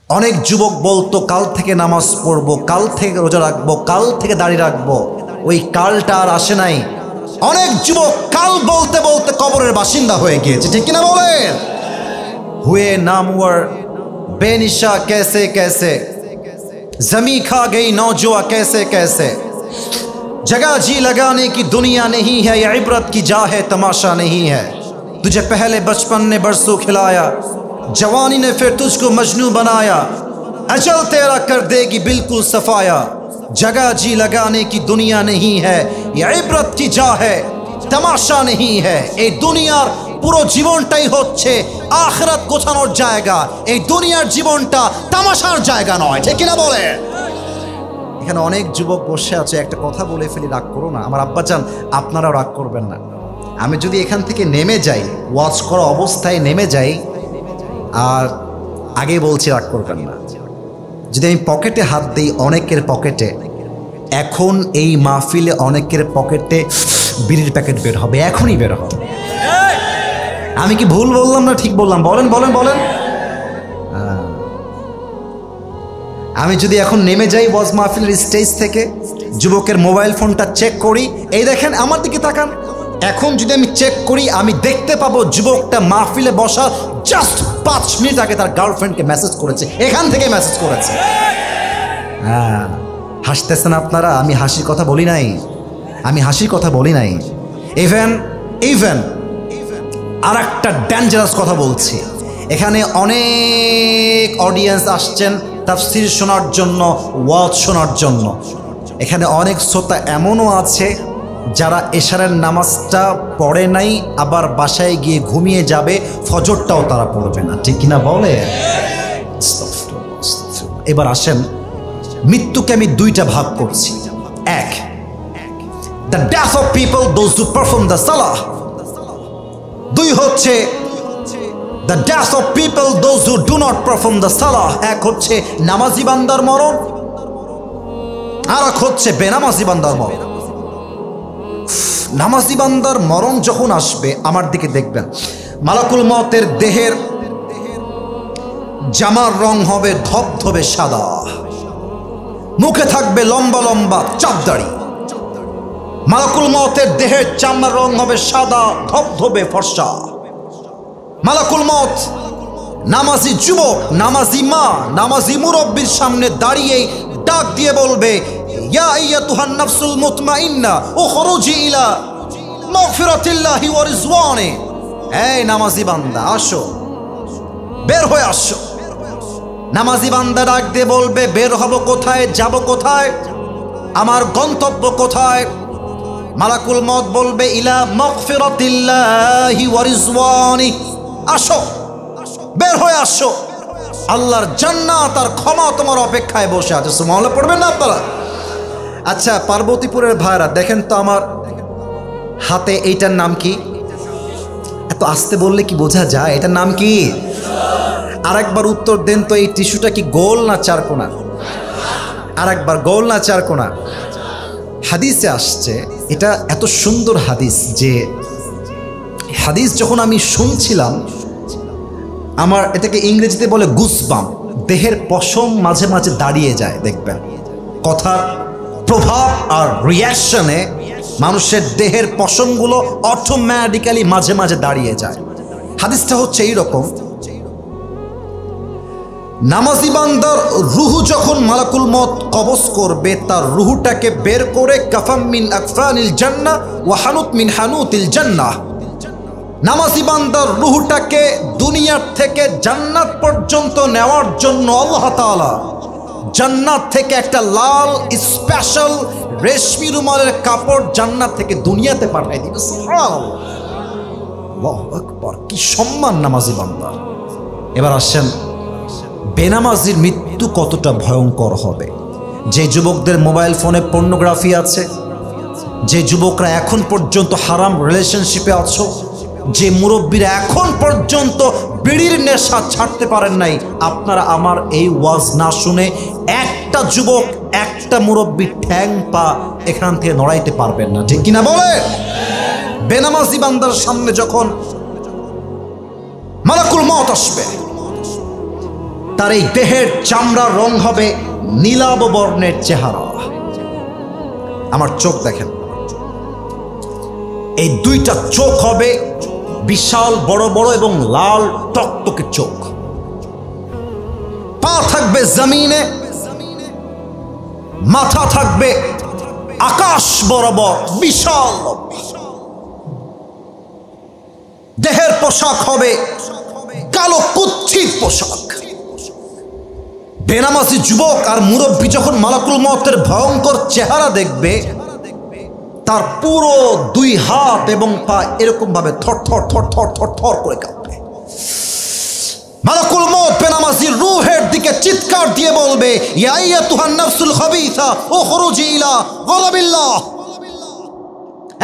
অনেক যুবক বলতো কাল থেকে নামাজ পড়বো, কাল থেকে রোজা রাখবো, কাল থেকে দাড়ি রাখবো। ওই কালটা আর আসে নাই। অনেক যুবক কাল বলতে বলতে কবরের বাসিন্দা হয়ে গিয়েছে, ঠিক কিনা বলেন? हुए नामवर बेनिशा कैसे कैसे, जमी खा गई नौजुआ कैसे कैसे, जगह जी लगाने की दुनिया नहीं है, ये इबरत की जा है तमाशा नहीं है। तुझे पहले बचपन ने बरसों खिलाया, जवानी ने फिर तुझको मजनू बनाया, अजल तेरा कर देगी बिल्कुल सफाया। जगह जी लगाने की दुनिया नहीं है, ये इबरत की जा है तमाशा नहीं है। এই দুনিয়ার পুরো জীবনটাই হচ্ছে আখিরাত গোছানোর জায়গা, এই দুনিয়ার জীবনটা তামাশার জায়গা নয়, ঠিক কিনা বলে? এখানে অনেক যুবক বসে আছে, একটা কথা বলে ফেলি, রাগ করো না আমার আব্বাজান, আপনারাও রাগ করবেন না। আমি যদি এখান থেকে নেমে যাই, ওয়াচ করা অবস্থায় নেমে যাই, আর আগে বলছি রাগ করবেন না, যদি আমি পকেটে হাত দিই অনেকের পকেটে, এখন এই মাহফিলে অনেকের পকেটে বিড়ির প্যাকেট বের হবে, এখনই বের হবে। আমি কি ভুল বললাম না ঠিক বললাম? বলেন বলেন বলেন। আমি যদি এখন নেমে যাই ওয়াজ মাহফিলের স্টেজ থেকে, যুবকের মোবাইল ফোনটা চেক করি, এই দেখেন আমার দিকে তাকান, এখন যদি আমি চেক করি আমি দেখতে পাবো যুবকটা মাহফিলে বসা জাস্ট 5 মিনিট আগে তার গার্লফ্রেন্ডকে মেসেজ করেছে, এখান থেকে মেসেজ করেছে। হ্যাঁ, হাসতেছেন আপনারা, আমি হাসির কথা বলি নাই, আমি হাসির কথা বলি নাই। ইভেন আর একটা ডেঞ্জারাস কথা বলছি, এখানে অনেক অডিয়েন্স আসছেন তাফসীর শোনার জন্য, ওয়াজ শোনার জন্য। এখানে অনেক শ্রোতা এমনও আছে যারা এশারের নামাজটা পড়ে নাই, আবার বাসায় গিয়ে ঘুমিয়ে যাবে, ফজরটাও তারা পড়বে না, ঠিক কিনা বলে? এবার আসেন, মৃত্যুকে আমি দুইটা ভাগ করছি। এক, the death of people those who perform the salah. দুই হচ্ছে the death of people those who do not perform the salah. এক হচ্ছে নামাজি বান্দার মরণ, আর এক হচ্ছে বেনামাজি বান্দার মরণ। নামাজি বান্দার মরণ যখন আসবে, আমার দিকে দেখবেন, মালাকুল মওতের দেহের জামার রং হবে ধবধবে সাদা, মুখে থাকবে লম্বা লম্বা চাপ দাড়ি। মালাকুল মওতের দেহের চামড়ার রং হবে সাদা ধবধবে ফর্সা। মালাকুল মওত নামাজি যুবক, নামাজি মা, নামাজি মুরব্বির সামনে দাঁড়িয়ে ডাক দিয়ে বলবে, ইয়া আইয়াতুহান নাফসুল মুতমাইন্না উখরুজি ইলা মাগফিরাতিল্লাহি ওয়া রিজওয়ানি। এই নামাজি বান্দা আসো, বের হয়ে আসো। নামাজি বান্দা ডাক দিয়ে বলবে, বের হব কোথায়, যাব কোথায়, আমার গন্তব্য কোথায়? মালাকুল মওত বলবে, ইলা মাগফিরাতিল্লাহি ওয়া রিজওয়ানি। আসো, বের হয়ে আসো, আল্লাহর জান্নাত আর ক্ষমা তোমার অপেক্ষায় বসে আছে। সুবহানাল্লাহ পড়বেন না আপনারা? আচ্ছা, পার্বতীপুরের ভাইরা দেখেন তো আমার হাতে, এইটার নাম কি? এত আস্তে বললে কি বোঝা যায়? এটার নাম কি? আরেকবার উত্তর দেন তো, এই টিস্যুটা কি গোল না চারকোনা? আরেকবার, গোল না চারকোনা? হাদিসে আসছে, এটা এত সুন্দর হাদিস যে হাদিস যখন আমি শুনছিলাম, আমার এটাকে ইংরেজিতে বলে গুসবাম, দেহের পশম মাঝে মাঝে দাঁড়িয়ে যায়। দেখবেন কথার প্রভাব আর রিয়াকশনে মানুষের দেহের পশমগুলো অটোমেটিক্যালি মাঝে মাঝে দাঁড়িয়ে যায়। হাদিসটা হচ্ছে এইরকম, নামাজি বান্দার রুহু যখন মালাকুল মওত কবজ করবে, তার রুহুটাকে বের করে কাফাম মিন আকফানিল জান্নাহ ওয়া হানুত মিন হানুতিল জান্নাহ, নামাজি বান্দার রুহুটাকে দুনিয়ার থেকে জান্নাত পর্যন্ত নেওয়ার জন্য আল্লাহ তাআলা জান্নাত থেকে একটা লাল স্পেশাল রেশমি রুমালের কাপড় জান্নাত থেকে দুনিয়াতে পাঠায় দিবে। সুবহানাল্লাহ, আল্লাহু আকবার, কি সম্মান নামাজি বান্দার। এবার আসেন, বেনামাজির মৃত্যু কতটা ভয়ঙ্কর হবে। যে যুবকদের মোবাইল ফোনে পর্নোগ্রাফি আছে, যে যুবকরা এখন পর্যন্ত হারাম রিলেশনশিপে আছো, যে মুরব্বীরা এখন পর্যন্ত বিড়ির নেশা ছাড়তে পারেন নাই, আপনারা আমার এই ওয়াজ না শুনে একটা যুবক, একটা মুরব্বী ঠ্যাং পা এখান থেকে নড়াইতে পারবেন না, ঠিক কিনা বলে? বেনামাজি বান্দার সামনে যখন মালাকুল মওত আসবে, তার এই দেহের চামড়ার রং হবে নীলাভ বর্ণের চেহারা। আমার চোখ দেখেন, এই দুইটা চোখ হবে বিশাল বড় বড় এবং লাল টকটকে চোখ। পা থাকবে জমিনে, মাথা থাকবে আকাশ বরাবর বিশাল। দেহের পোশাক হবে কালো কুৎসিত পোশাক। বেনামাজি যুবক আর মুরব্বী যখন মালাকুল মউতের ভয়ঙ্কর চেহারা দেখবে, তার পুরো দুই হাত এবং পা এরকম ভাবে থর থর থর থর থর থর করে কাঁপবে। মালাকুল মউত বেনামাজির রূহের দিকে চিৎকার দিয়ে বলবে, ইয়া আইয়াতুহান নাফসুল খাবিসা উখরুজি ইলা গাযাবিল্লাহ।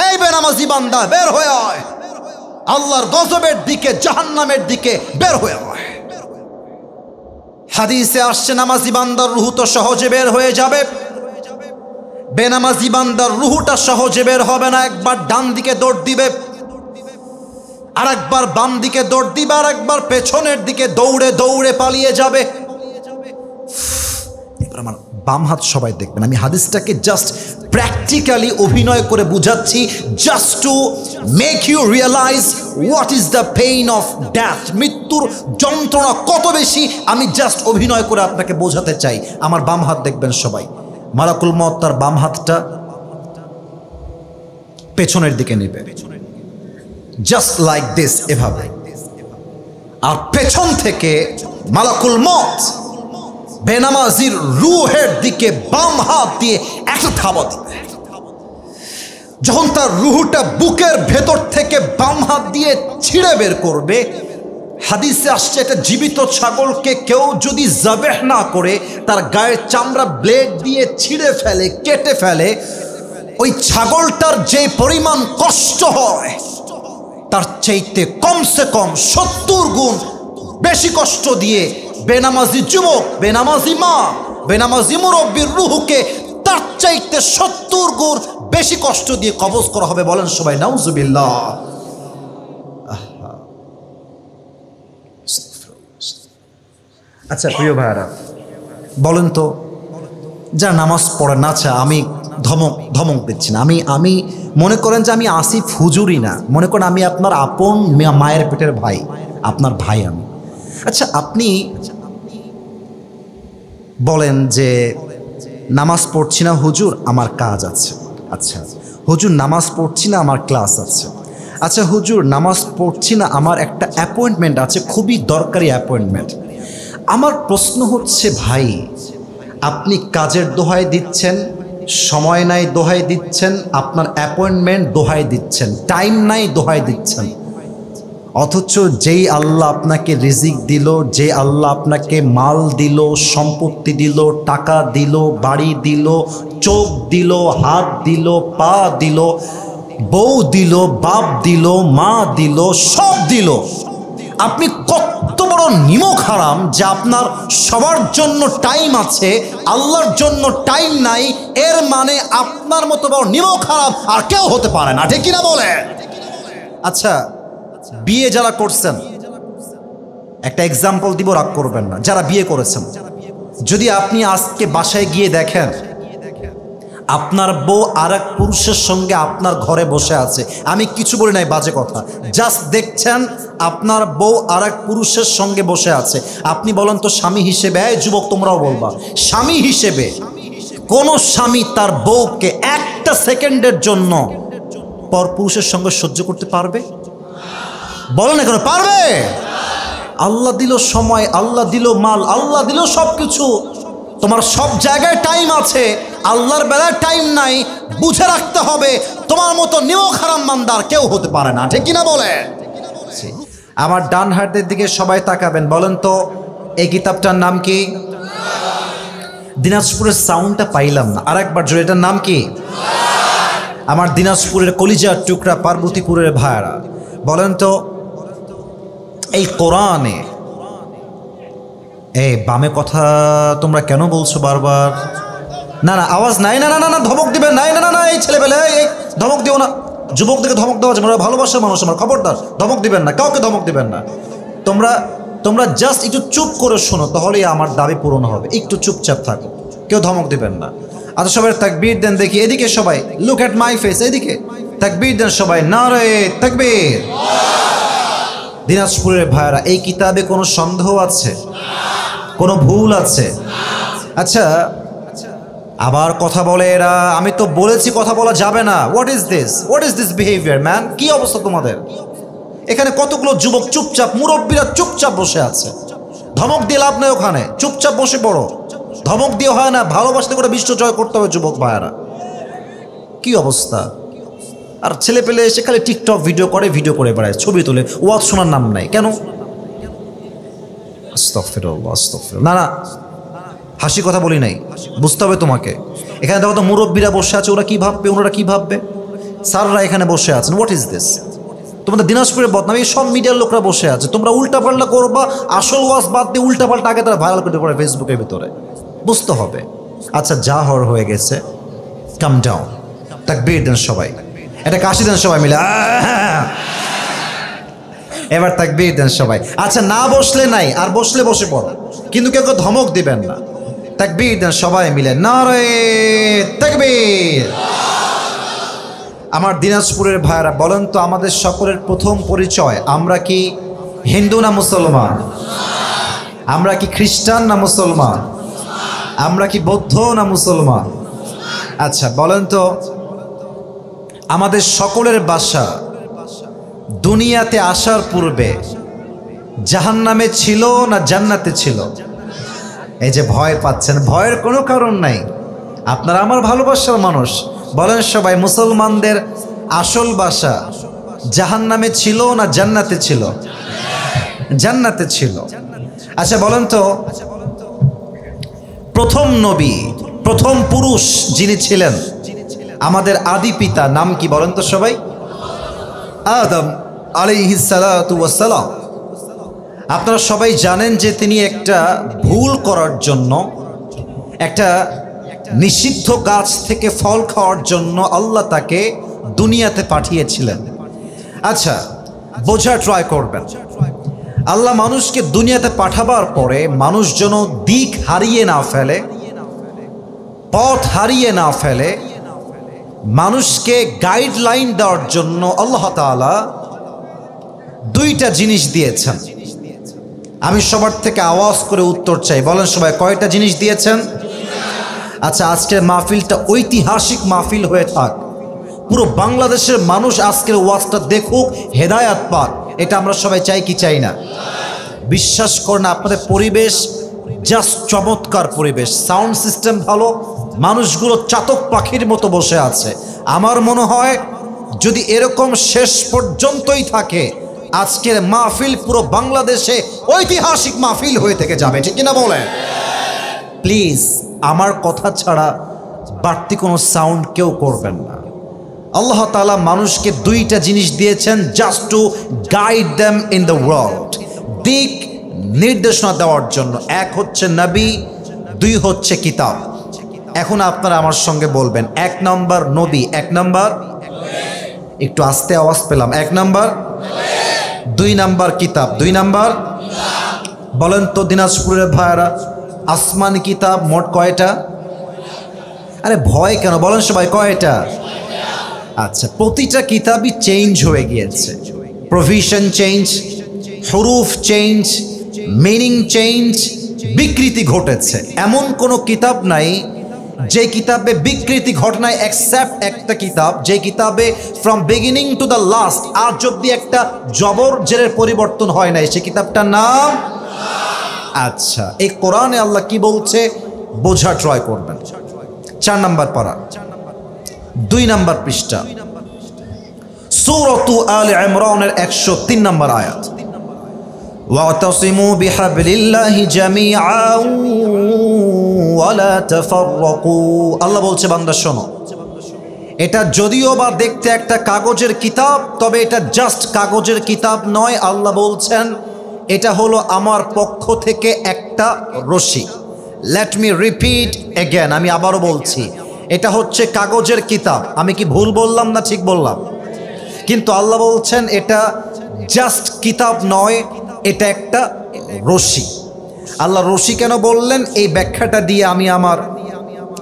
এই বেনামাজি বান্দা, বের হয়ে আয়, আল্লাহর গজবের দিকে, জাহান্নামের দিকে বের হয়ে আয়। হাদিসে আসছে, নামাজি বান্দার রূহ তো সহজে বের হয়ে যাবে, বেনামাজি বান্দার রূহটা সহজে বের হবে না। একবার ডান দিকে দৌড় দিবে, আর একবার বাম দিকে দৌড় দিবে, আর একবার পেছনের দিকে দৌড়ে দৌড়ে পালিয়ে যাবে। এবার আমার বাম হাত সবাই দেখবেন, আমি হাদিসটাকে জাস্ট প্র্যাকটিক্যালি অভিনয় করে বুঝাচ্ছি, just to make you realize what is the pain of death. মৃত্যুর যন্ত্রণা কত বেশি, আমি জাস্ট অভিনয় করে আপনাকে বোঝাতে চাই। আমার বাম হাত দেখবেন সবাই। মালাকুল মউত তার বাম হাতটা পেছনের দিকে নেবে, জাস্ট লাইক দিস, এভাবে। আর পেছন থেকে মালাকুল মউত বেনামাজির রূহের দিকে বাম হাত দিয়ে একটা থাবা দিবে। যখন তার রূহটা বুকের ভেতর থেকে বাম হাত দিয়ে ছিঁড়ে বের করবে, হাদিসে আসছে, একটা জীবিত ছাগলকে কেউ যদি জাবেহ না করে তার গায়ের চামড়া ব্লেড দিয়ে ছিঁড়ে ফেলে, কেটে ফেলে, ওই ছাগলটার যে পরিমাণ কষ্ট হয় তার চাইতে কমসে কম 70 গুণ বেশি কষ্ট দিয়ে বেনামাজি যুবক, বেনামাজি মা, বেনামাজি মুরব্বীর রূহকে তার চাইতে 70 গুণ বেশি কষ্ট দিয়ে কবজ করা হবে। বলেন সবাই নাউজুবিল্লাহ। আচ্ছা প্রিয় ভাইরা, বলেন তো, যারা নামাজ পড়ে না, আচ্ছা আমি ধমক দিচ্ছি না, আমি মনে করেন যে আমি আসিফ হুজুরই না, মনে করেন আমি আপনার আপন মায়ের পেটের ভাই, আপনার ভাই আমি। আচ্ছা আপনি বলেন যে নামাজ পড়ছি না হুজুর, আমার কাজ আছে। আচ্ছা হুজুর নামাজ পড়ছি না, আমার ক্লাস আছে। আচ্ছা হুজুর নামাজ পড়ছি না, আমার একটা অ্যাপয়েন্টমেন্ট আছে, খুবই দরকারি অ্যাপয়েন্টমেন্ট। আমার প্রশ্ন হচ্ছে, ভাই আপনি কাজের দোহাই দিচ্ছেন, সময় নাই দোহাই দিচ্ছেন, আপনার অ্যাপয়েন্টমেন্ট দোহাই দিচ্ছেন, টাইম নাই দোহাই দিচ্ছেন, অথচ যেই আল্লাহ আপনাকে রিজিক দিল, যে আল্লাহ আপনাকে মাল দিল, সম্পত্তি দিল, টাকা দিল, বাড়ি দিল, চোখ দিল, হাত দিল, পা দিল, বউ দিল, বাপ দিল, মা দিল, সব দিল, আপনি কত বড় নিমক হারাম যে আপনার সবার জন্য টাইম আছে, আল্লাহর জন্য টাইম নাই। এর মানে আপনার মতো বড় নিমক হারাম আর কেউ হতে পারে না, ঠিক কিনা বলে? আচ্ছা বিয়ে যারা করছেন, একটা এক্সাম্পল দিব, রাগ করবেন না, যারা বিয়ে করেছেন, যদি আপনি আজকে বাসায় গিয়ে দেখেন আপনার বউ আর এক পুরুষের সঙ্গে আপনার ঘরে বসে আছে, আমি কিছু বলি নাই, বাজে কথা, জাস্ট দেখছেন আপনার বউ আর এক পুরুষের সঙ্গে বসে আছে, আপনি বলেন তো স্বামী হিসেবে, এই যুবক তোমরাও বলবা, স্বামী হিসেবে কোন স্বামী তার বউকে একটা সেকেন্ডের জন্য পর পুরুষের সঙ্গে সহ্য করতে পারবে? বলেন না কেন পারবে? আল্লাহ দিল সময়, আল্লাহ দিল মাল, আল্লাহ দিল সব কিছু, তোমার সব জায়গায় টাইম আছে, আল্লাহর বেলায় টাইম নাই। বুঝে রাখতে হবে তোমার মতো নিমক হারাম বান্দার কেউ হতে পারে না, ঠিক কিনা বলে? আমার ডান হাতের দিকে সবাই তাকাবেন, বলেন তো এই কিতাবটার নাম কি? দিনাজপুরের সাউন্ডটা পাইলাম না, আর একবার জোরে, এটার নাম কি? আমার দিনাজপুরের কলিজার টুকরা পার্বতীপুরের ভাইরা, বলেন তো এই কোরআনে, এই বামে কথা তোমরা কেন বলছো বারবার? না না আওয়াজ নাই, না না না না ধমক দিবেন, নাই না না না, এই ছেলেবেলে এই ধমক দিও না, যুবকদেরকে ধমক দেওয়া যাবে না, ভালোবাসার মানুষ আমার, খবরদার ধমক দিবেন না, কাউকে ধমক দিবেন না। তোমরা তোমরা জাস্ট একটু চুপ করে শোনো, তাহলেই আমার দাবি পূরণ হবে। একটু চুপচাপ থাকো, কেউ ধমক দিবেন না। আচ্ছা সবাই তাকবীর দেন দেখি, এদিকে সবাই, লুক অ্যাট মাই ফেস, এদিকে তাকবীর দেন সবাই, নারে তাকবীর। দিনাজপুরের ভাইরা, এই কিতাবে কোনো সন্দেহ আছে? কোনো ভুল আছে? আচ্ছা আবার কথা বলে এরা, আমি তো বলেছি কথা বলা যাবে না। What is this behaviour man? কি অবস্থা তোমাদের? এখানে কতগুলো যুবক চুপচাপ, মুরব্বীরা চুপচাপ বসে আছে, ধমক দিয়ে লাভ নেই, ওখানে চুপচাপ বসে পড়ো। ধমক দিয়ে হয় না, ভালোবাসতে করে বিশ্ব জয় করতে হবে যুবক ভাইয়ারা। কি অবস্থা! আর ছেলে পেলে এসে খালি টিকটক ভিডিও করে বেড়ায়, ছবি তোলে, ওয়াজ শোনার নাম নাই। কেন? আস্তাগফিরুল্লাহ, আস্তাগফিরুল্লাহ। না না, হাসি কথা বলি নাই, বুঝতে হবে তোমাকে। এখানে দেখো তো মুরব্বীরা বসে আছে, ওরা কি ভাববে, ওনারা কি ভাববে? স্যাররা এখানে বসে আছেন। What is this? তোমাদের দিনাজপুরের বদনামি, সব মিডিয়ার লোকরা বসে আছে, তোমরা উল্টাপাল্টা করবা। আসল ওয়াজ বাদ দিয়ে উল্টাপাল্টা আগে তারা ভাইরাল করতে পারে ফেসবুকের ভিতরে, বুঝতে হবে। আচ্ছা যা হওয়ার হয়ে গেছে, কাম ডাউন। তাকবীর দেন সবাই, এটা কাশি দেন সবাই মিলে, এবার তাকবীর দেন সবাই। আচ্ছা না বসলে নাই, আর বসলে বসে পড়ো, কিন্তু কেউ কেউ ধমক দিবেন না। তাকবীর দেন সবাই মিলে, নারে তাকবীর। আমার দিনাজপুরের ভাইরা বলেন তো, আমাদের সকলের প্রথম পরিচয়, আমরা কি হিন্দু না মুসলমান? আমরা কি খ্রিস্টান না মুসলমান? আমরা কি বৌদ্ধ না মুসলমান? আচ্ছা বলেন তো, আমাদের সকলের বাসা দুনিয়াতে আসার পূর্বে জাহান্নামে ছিল না জান্নাতে ছিল? এই যে ভয় পাচ্ছেন, ভয়ের কোনো কারণ নাই, আপনারা আমার ভালোবাসার মানুষ। বলেন সবাই, মুসলমানদের আসল বাসা জাহান্নামে ছিল না জান্নাতে ছিল? জান্নাতে ছিল। আচ্ছা বলেন তো, প্রথম নবী, প্রথম পুরুষ যিনি ছিলেন, আমাদের আদি পিতা নাম কি বলেন তো সবাই? আদম আলাইহিস সালাতু ওয়াস সালাম। আপনারা সবাই জানেন যে তিনি একটা ভুল করার জন্য, একটা নিষিদ্ধ গাছ থেকে ফল খাওয়ার জন্য আল্লাহ তাকে দুনিয়াতে পাঠিয়েছিলেন। আচ্ছা বোঝার ট্রাই করবেন, আল্লাহ মানুষকে দুনিয়াতে পাঠাবার পরে মানুষ যেন দিক হারিয়ে না ফেলে, পথ হারিয়ে না ফেলে, মানুষকে গাইডলাইন দেওয়ার জন্য আল্লাহ তাআলা দুইটা জিনিস দিয়েছেন। আমি সবার থেকে আওয়াজ করে উত্তর চাই, বলেন সবাই কয়টা জিনিস দিয়েছেন? আচ্ছা আজকের মাহফিলটা ঐতিহাসিক মাহফিল হয়ে থাক, পুরো বাংলাদেশের মানুষ আজকের ওয়াজটা দেখুক, হেদায়াত পাক, এটা আমরা সবাই চাই কি চাই না? বিশ্বাস করেন আপনাদের পরিবেশ জাস্ট চমৎকার পরিবেশ, সাউন্ড সিস্টেম ভালো, মানুষগুলো চাতক পাখির মতো বসে আছে। আমার মনে হয় যদি এরকম শেষ পর্যন্তই থাকে, আজকের মাহফিল পুরো বাংলাদেশে ঐতিহাসিক মাহফিল হয়ে থেকে যাবে, ঠিক কিনা বলেন? প্লিজ আমার কথা ছাড়া বাড়তি কোনো সাউন্ড কেউ করবেন না। আল্লাহ তাআলা মানুষকে দুইটা জিনিস দিয়েছেন just to guide them in the world, দিক নির্দেশনা দেওয়ার জন্য। এক হচ্ছে নবী, দুই হচ্ছে কিতাব। এখন আপনারা আমার সঙ্গে বলবেন, এক নম্বর নবী, এক নম্বর, একটু আস্তে আওয়াজ পেলাম, এক নম্বর, দুই নম্বর কিতাব, দুই নম্বর। বলেন তো দিনাজপুরের ভাইরা, আসমানি কিতাব মোট কয়টা? আরে ভয় কেন, বলেন সবাই কয়টা? আচ্ছা প্রতিটা কিতাবই চেঞ্জ হয়ে গিয়েছে, প্রভিশন চেঞ্জ, হুরুফ চেঞ্জ, মিনিং চেঞ্জ, বিকৃতি ঘটেছে। এমন কোনো কিতাব নাই যে কিতাবে বিকৃতি ঘটনায়, এক্সেপ্ট একটা কিতাব যে কিতাবে from beginning to the last আজ অব্দি একটা জবর জেরের পরিবর্তন হয় নাই, সে কিতাবটার নাম। আচ্ছা এই কোরআনে আল্লাহ কি বলছে বোঝা ট্রাই করবেন। 4 নম্বর পারা, 2 নম্বর পৃষ্ঠা, সূরাতু আলে ইমরানের 103 নম্বর আয়াত, ওয়াতাসিমু বিহাবলিল্লাহি জামিআন ওয়া লা তাফাররাকু। আল্লাহ বলছে বান্দা শোনো, এটা যদিও বা দেখতে একটা কাগজের কিতাব, তবে এটা জাস্ট কাগজের কিতাব নয়। আল্লাহ বলছেন এটা হলো আমার পক্ষ থেকে একটা রশি। লেট মি রিপিট এগেন, আমি আবারও বলছি, এটা হচ্ছে কাগজের কিতাব। আমি কি ভুল বললাম না ঠিক বললাম? কিন্তু আল্লাহ বলছেন এটা জাস্ট কিতাব নয়, এটা একটা রশি। আল্লাহ রশি কেন বললেন, এই ব্যাখ্যাটা দিয়ে আমি আমার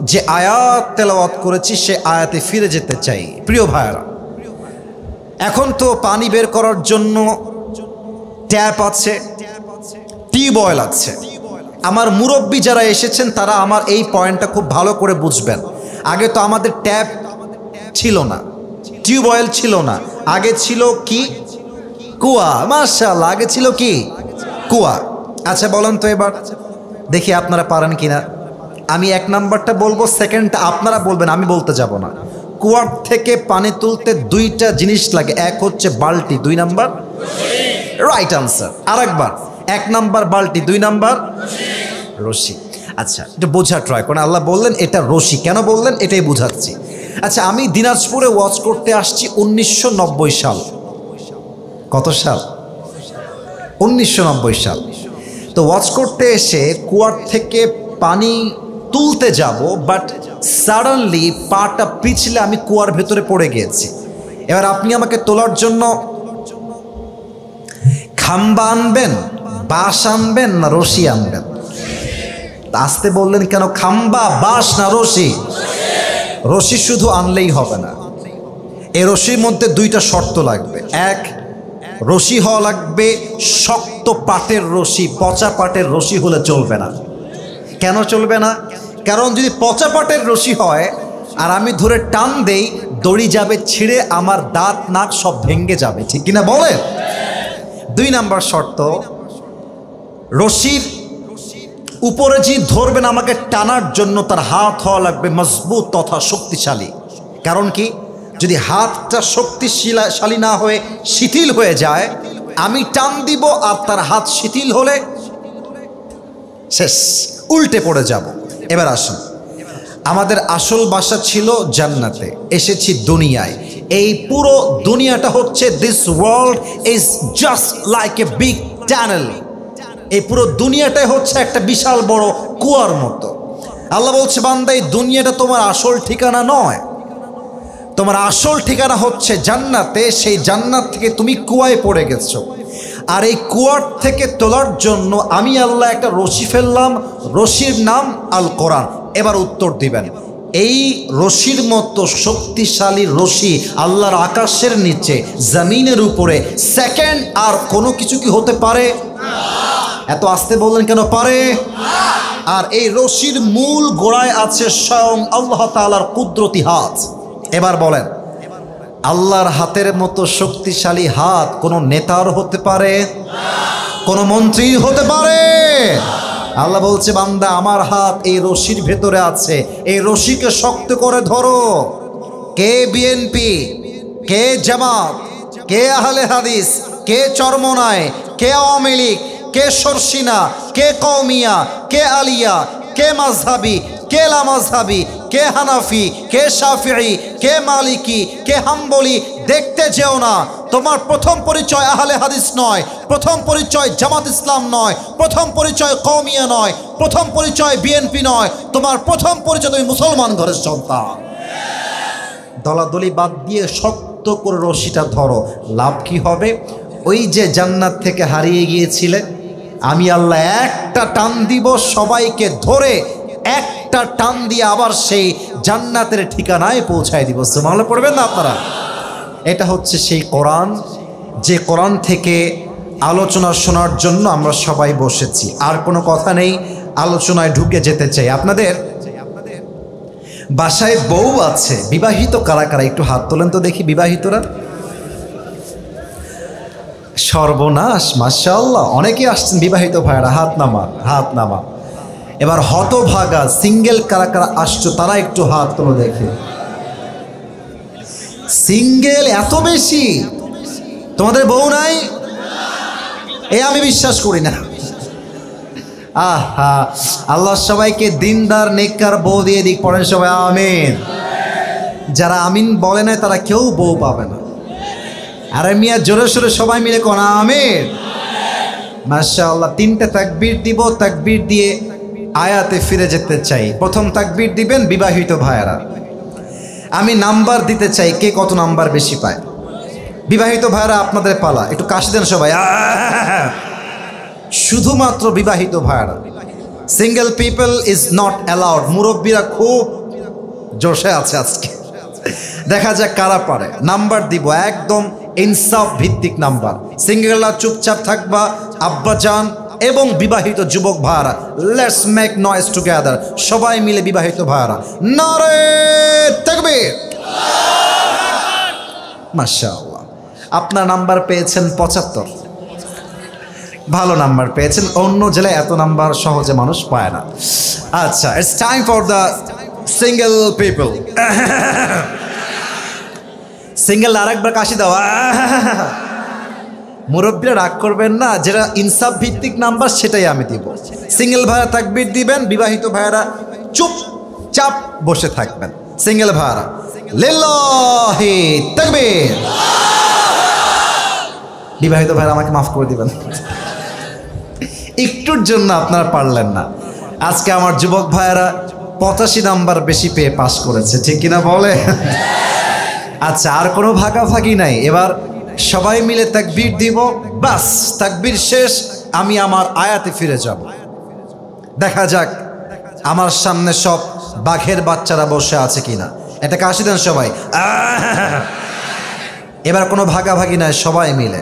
যে আয়াত তেলাওয়াত করেছি সে আয়াতে ফিরে যেতে চাই। প্রিয় ভাইরা, এখন তো পানি বের করার জন্য ট্যাপ আছে, টিউবওয়েল আছে। আমার মুরব্বী যারা এসেছেন তারা আমার এই পয়েন্টটা খুব ভালো করে বুঝবেন। আগে তো আমাদের ট্যাপ ছিল না, টিউবওয়েল ছিল না, আগে ছিল কি? কুয়া। মাশাআল্লাহ, আগে ছিল কি? কুয়া। আচ্ছা বলেন তো এবার দেখি আপনারা পারেন কিনা। আমি এক নাম্বারটা বলবো, সেকেন্ডটা আপনারা বলবেন, আমি বলতে যাব না। কুয়ার থেকে পানি তুলতে দুইটা জিনিস লাগে, এক হচ্ছে বালতি, দুই নাম্বার রাইট আনসার। আরেকবার, এক নাম্বার বালতি, দুই নাম্বার রশি। আচ্ছা, এটা বোঝা ট্রাই করেন। আল্লাহ বললেন এটা রশি, কেন বললেন এটাই বুঝাচ্ছি। আচ্ছা, আমি দিনাজপুরে ওয়াজ করতে আসছি 1990 সাল। কত সাল? 1990 সাল। তো ওয়াজ করতে এসে কুয়ার থেকে পানি তুলতে যাব, বাট সাডেনলি পাটা পিছলে আমি কুয়ার ভেতরে পড়ে গিয়েছি। এবার আপনি আমাকে তোলার জন্য খাম্বা আনবেন, বাঁশ আনবেন না রশি আনবেন? আসতে বললেন কেন? খাম্বা, বাঁশ না রশি? রশি শুধু আনলেই হবে না, এই রশির মধ্যে দুইটা শর্ত লাগবে। এক, রশি হওয়া লাগবে শক্ত পাটের রশি, পচা পাটের রশি হলে চলবে না। কেন চলবে না? কারণ যদি পচা পাটের রশি হয় আর আমি ধরে টান দেই, দড়ি যাবে ছিঁড়ে, আমার দাঁত নাক সব ভেঙে যাবে, ঠিক কিনা বলেন? দুই নাম্বার শর্ত, রশির উপরে যে ধরবেন আমাকে টানার জন্য তার হাত হওয়া লাগবে মজবুত তথা শক্তিশালী। কারণ কি? যদি হাতটা শক্তিশালী না হয়ে শিথিল হয়ে যায়, আমি টান দিব আর তার হাত শিথিল হলে শেষ, উল্টে পড়ে যাব। এবার আসুন, আমাদের আসল বাসা ছিল জান্নাতে, এসেছি দুনিয়ায়। এই পুরো দুনিয়াটা হচ্ছে, this world is just like a big tunnel. এই পুরো দুনিয়াটাই হচ্ছে একটা বিশাল বড় কুয়ার মতো। আল্লাহ বলছে, বান্দা এই দুনিয়াটা তোমার আসল ঠিকানা নয়, তোমার আসল ঠিকানা হচ্ছে জান্নাতে। সেই জান্নাত থেকে তুমি কুয়ায় পড়ে গেছো, আর এই কুয়ার থেকে তোলার জন্য আমি আল্লাহ একটা রশি ফেললাম, রশির নাম আল কোরআন। এবার উত্তর দিবেন, এই রশির মতো শক্তিশালী রশি আল্লাহর আকাশের নিচে জমিনের উপরে সেকেন্ড আর কোনো কিছু কি হতে পারে? এত আসতে বললেন কেন? পারে। আর এই রশির মূল গোড়ায় আছে স্বয়ং আল্লাহ তাআলার কুদরতি হাত। এবার বলেন, আল্লাহর হাতের মতো শক্তিশালী হাত কোন নেতার হতে পারে? কোন মন্ত্রী হতে পারে? আল্লাহ বলছে, বান্দা আমার হাত এই রশির ভেতরে আছে, এই রশিকে শক্ত করে ধরো। কে বিএনপি, কে জামাত, কে আহলে হাদিস, কে চরমনায়, কে আওয়ামী লীগ, কে সরসিনা, কে কওমিয়া, কে আলিয়া, কে মাযহাবি, কে লামাযহাবি, কে হানাফি, কে শাফিঈ, কে মালিকি, কে হাম্বলি, দেখতে যেও না। তোমার প্রথম পরিচয় আহলে হাদিস নয়, প্রথম পরিচয় জামাত ইসলাম নয়, প্রথম পরিচয় কওমিয়া নয়, প্রথম পরিচয় বিএনপি নয়, তোমার প্রথম পরিচয় তুমি মুসলমান ঘরের সন্তান। দলাদলি বাদ দিয়ে শক্ত করে রশিটা ধরো। লাভ কি হবে? ওই যে জান্নাত থেকে হারিয়ে গিয়েছিলে, আমি আল্লাহ একটা টান দিব, সবাইকে ধরে একটা টান দিয়ে আবার সেই জান্নাতের ঠিকানায় পৌঁছায় দিব। সুবহানাল্লাহ পড়বেন না আপনারা? এটা হচ্ছে সেই কোরআন, যে কোরআন থেকে আলোচনা শোনার জন্য আমরা সবাই বসেছি। আর কোনো কথা নেই, আলোচনায় ঢুকে যেতে চাই। আপনাদের বাসায় বউ আছে, বিবাহিত কারা কারা একটু হাত তোলেন তো দেখি। বিবাহিতরা? সর্বনাশ, মাশাআল্লাহ, অনেকে আসছেন বিবাহিত ভাইরা, হাত নামা, হাত নামা। এবার হতভাগা সিঙ্গেল কারা কারা আসছো তারা একটু হাত তোলো দেখে। সিঙ্গেল এত বেশি? তোমাদের বউ নাই? আমি বিশ্বাস করি না। আহা, আল্লাহ সবাইকে দিনদার নেককার বউ দিয়ে দিক। পড়েন সবাই আমিন। যারা আমিন বলে না তারা কেউ বউ পাবে না। আরে মিয়া, জোরে সোরে সবাই মিলে কোন আমিন। মাশাআল্লাহ। তিনটা তাকবীর দিব, তাকবীর দিয়ে আয়াতে ফিরে যেতে চাই। প্রথম তাকবীর দিবেন বিবাহিত ভাইয়েরা। আমি নাম্বার দিতে চাই, কে কত নাম্বার বেশি পায়। বিবাহিত ভাইয়েরা আপনাদের পালা, একটু কাশি দেন সবাই। শুধুমাত্র বিবাহিত ভাইরা, single people is not allowed. মুরব্বীরা খুব জোশে আছে আজকে, দেখা যাক কারা পারে। নাম্বার দিব একদম ইনসাফ ভিত্তিক নাম্বার। সিঙ্গেলরা চুপচাপ থাকবা, আব্বাজান এবং বিবাহিত যুবক ভাইরা, লেটস মেক নয়েজ টুগেদার। সবাই মিলে বিবাহিত ভাইরা নারে তাকবীর। মাশাআল্লাহ, আপনার নাম্বার পেয়েছেন 75, ভালো নাম্বার পেয়েছেন। অন্য জেলায় এত নাম্বার সহজে মানুষ পায় না। আচ্ছা, it's time for the single people. Single আরেকবার কাশি দাও। মুরব্বীরা রাগ করবেন না, যেটা ইনসাফ ভিত্তিক নাম্বার সেটাই আমি দিব। সিঙ্গেল ভাইরা তাকবীর দিবেন, বিবাহিত ভাইরা চুপচাপ বসে থাকবেন। সিঙ্গেল ভাইরা লিল্লাহি তাকবীর। বিবাহিত ভাইরা আমাকে মাফ করে দিবেন, একটুর জন্য আপনারা পারলেন না। আজকে আমার যুবক ভাইয়েরা 85 নাম্বার বেশি পেয়ে পাস করেছে, ঠিক কিনা বলে? আচ্ছা, আর কোনো ভাগাভাগি নাই, এবার সবাই মিলে তাকবীর দিব। বাস, তাকবীর শেষ, আমি আমার আয়াতে ফিরে যাব। দেখা যাক আমার সামনে সব বাঘের বাচ্চারা বসে আছে কিনা। এটা কাশি দেন সবাই। এবার কোনো ভাগাভাগি নাই, সবাই মিলে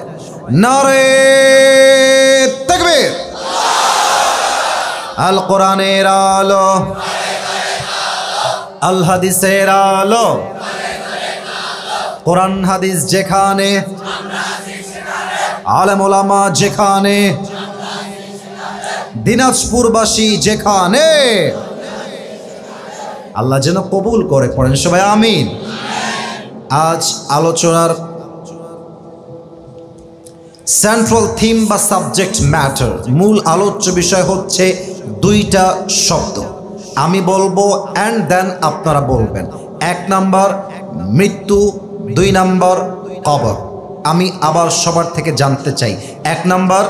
নারে তাকবীর। আল কোরআনের আলো, আল হাদিসের আলো, কোরআন হাদিস যেখানে, আলেম ওলামা যেখানে, দিনাজপুরবাসী যেখানে, আল্লাহ যেন কবুল করে। পড়েন সবাই আমিন। আজ আলোচনার সেন্ট্রাল থিম বা সাবজেক্ট ম্যাটার, মূল আলোচ্য বিষয় হচ্ছে দুইটা শব্দ। আমি বলবো অ্যান্ড দেন আপনারা বলবেন। 1 নাম্বার মৃত্যু, 2 নাম্বার কবর। আমি আবার সবার থেকে জানতে চাই, 1 নাম্বার।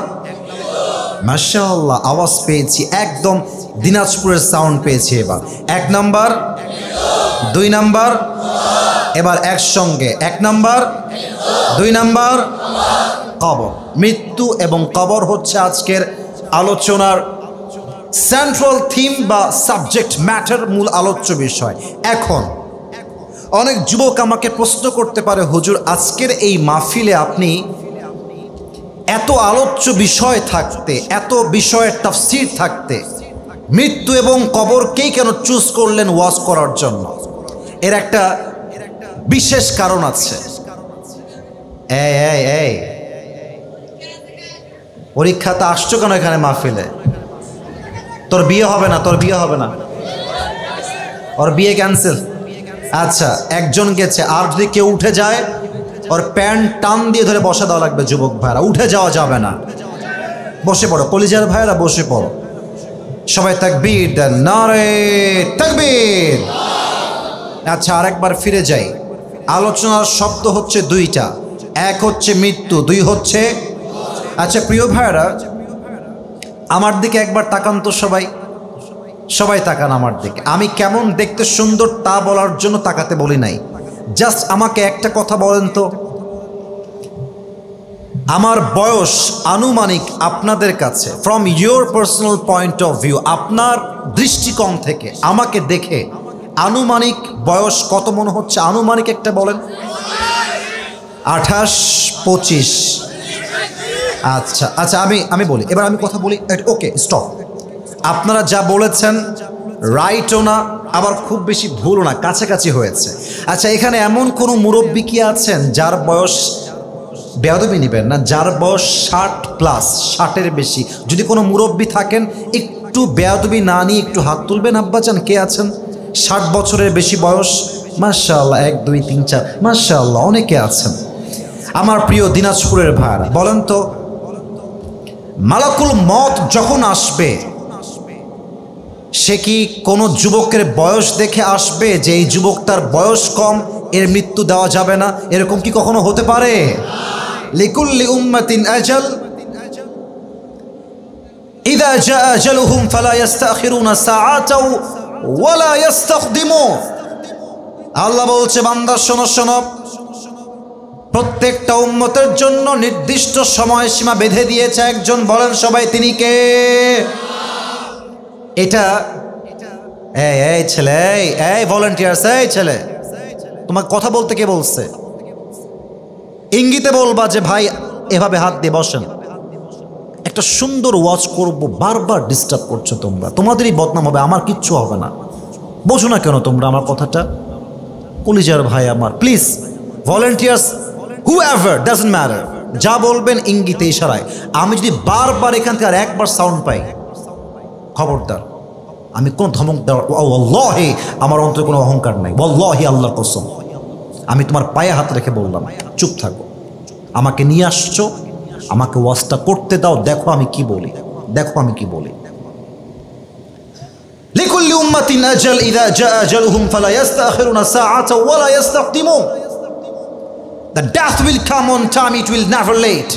মাশাআল্লাহ, আওয়াজ পেয়েছি, একদম দিনাজপুরের সাউন্ড পেয়েছি। এবার 1 নাম্বার, 2 নাম্বার, এবার একসঙ্গে 1 নাম্বার, 2 নাম্বার কবর। মৃত্যু এবং কবর হচ্ছে আজকের আলোচনার সেন্ট্রাল থিম বা সাবজেক্ট ম্যাটার, মূল আলোচ্য বিষয়। এখন অনেক যুবক আমাকে প্রশ্ন করতে পারে, হুজুর আজকের এই মাহফিলে আপনি এত আলোচ্য বিষয় থাকতে, এত বিষয়ের তাফসীর থাকতে, মৃত্যু এবং কবরকেই কেন চুজ করলেন ওয়াজ করার জন্য? এর একটা বিশেষ কারণ আছে। এই পরীক্ষাতে আসছো কেন এখানে মাহফিলে? তোর বিয়ে হবে না, তোর বিয়ে হবে না, ওর বিয়ে ক্যান্সেল। আচ্ছা, একজন গেছে, আর যদি কেউ উঠে যায় ওর প্যান্ট টান দিয়ে ধরে বসা দেওয়া লাগবে। যুবক ভাইরা, উঠে যাওয়া যাবে না, বসে পড়ো। কলিজার ভাইরা বসে পড়ো। সবাই তাকবীর দেন, নারে তাকবীর। আচ্ছা, আরেকবার ফিরে যাই। আলোচনার শব্দ হচ্ছে 2টা, 1 হচ্ছে মৃত্যু, 2 হচ্ছে। আচ্ছা প্রিয় ভাইরা, আমার দিকে একবার তাকান তো সবাই, সবাই তাকান আমার দিকে। আমি কেমন দেখতে সুন্দর তা বলার জন্য তাকাতে বলি নাই, জাস্ট আমাকে একটা কথা বলেন তো, আমার বয়স আনুমানিক আপনাদের কাছে, from your personal point of view, আপনার দৃষ্টিকোণ থেকে আমাকে দেখে আনুমানিক বয়স কত মনে হচ্ছে? আনুমানিক একটা বলেন। 28, 25। আচ্ছা আচ্ছা, আমি বলি, এবার আমি কথা বলি। ওকে, স্টপ। আপনারা যা বলেছেন রাইটও না, আবার খুব বেশি ভুলও না, কাছাকাছি হয়েছে। আচ্ছা, এখানে এমন কোনো মুরব্বী কি আছেন যার বয়স, বেয়াদবি নেবেন না, যার বয়স 60+, 60-এর বেশি? যদি কোনো মুরব্বী থাকেন, একটু বেয়াদবি না নিয়ে একটু হাত তুলবেন। আব্বাজান কে আছেন 60 বছরের বেশি বয়স? মাশাআল্লাহ, 1, 2, 3, 4, মাশাআল্লাহ, অনেকে আছেন। আমার প্রিয় দিনাজপুরের ভাইরা, বলেন তো, মালাকুল মত যখন আসবে, সে কি কোনো যুবকের বয়স দেখে আসবে যে এই যুবক তার বয়স কম, এর মৃত্যু দেওয়া যাবে না? এরকম কি কখনো হতে পারে? লিকুল্লি উম্মাতিন আজাল, ইযা জা আজালুহুম ফালা ইস্তাখিরুনা সাআতাও ওয়ালা ইস্তাকদিমুন। আল্লাহ বলছে, বান্দা শোনো শোনো, প্রত্যেকটা উম্মতের জন্য নির্দিষ্ট সময়সীমা বেঁধে দিয়েছে একজন, বলেন সবাই তিনি কে? এটা এই ছেলে, এই ভলান্টিয়ার্স, এই ছেলে, তোমাকে কথা বলতে কে বলছে? ইঙ্গিতে বলবা যে ভাই এভাবে হাত দিয়ে বসেন। একটা সুন্দর ওয়াচ করব, বারবার ডিস্টার্ব করছো তোমরা, তোমাদেরই বদনাম হবে, আমার কিচ্ছু হবে না। বোঝো না কেন তোমরা আমার কথাটা? কলিজার ভাই আমার, please volunteers, whoever, doesn't matter, যা বলবেন ইঙ্গিতে ইশারায়। আমি যদি বারবার এখান থেকে আর একবার সাউন্ড পাই, খবরদার, আমি কোন ধমক দেওয়ার, ওয়াল্লাহি আমার অন্তরে কোনো অহংকার নাই, ওয়াল্লাহি আল্লাহর কসম, আমি তোমার পায়ে হাত রেখে বললাম চুপ থাকো। আমাকে নিয়ে আসছো, আমাকে ওয়াজটা করতে দাও, দেখো আমি কি বলি, দেখো আমি কি বলি। লিকুল্লি উম্মাতিন আজাল, ইযা জাআ আজালুহুম ফালা ইস্তাখিরুনা সাআতাও ওয়া লা ইস্তাকদিমুন। The death will come on time, it will never late.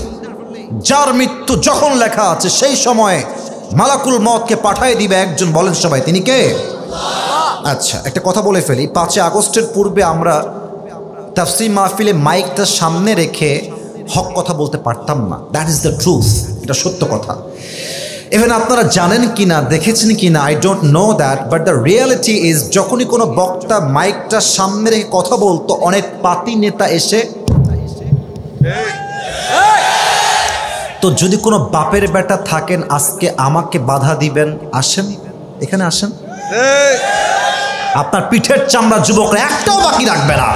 যার মৃত্যু যখন লেখা আছে সেই সময়ে মালাকুল মওতকে পাঠিয়ে দিবে একজন, বলেন সবাই তিনি কে? আচ্ছা, একটা কথা বলে ফেলি, 5 আগস্টের পূর্বে আমরা তাফসীর মাহফিলে মাইকটা সামনে রেখে হক কথা বলতে পারতাম না। দ্যাট ইজ দ্য ট্রুথ, এটা সত্য কথা। ইভেন আপনারা জানেন কিনা, দেখেছেন কিনা, I don't know that, but the reality is যখনই কোনো বক্তা মাইকটা সামনে রেখে কথা বলতো, অনেক পাতি নেতা এসে, তো যদি কোনো বাপের বেটা থাকেন আজকে আমাকে বাধা দিবেন, আসেন এখানে আসেন, আপনার পিঠের চামড়া যুবকরা একটাও বাকি রাখবে না,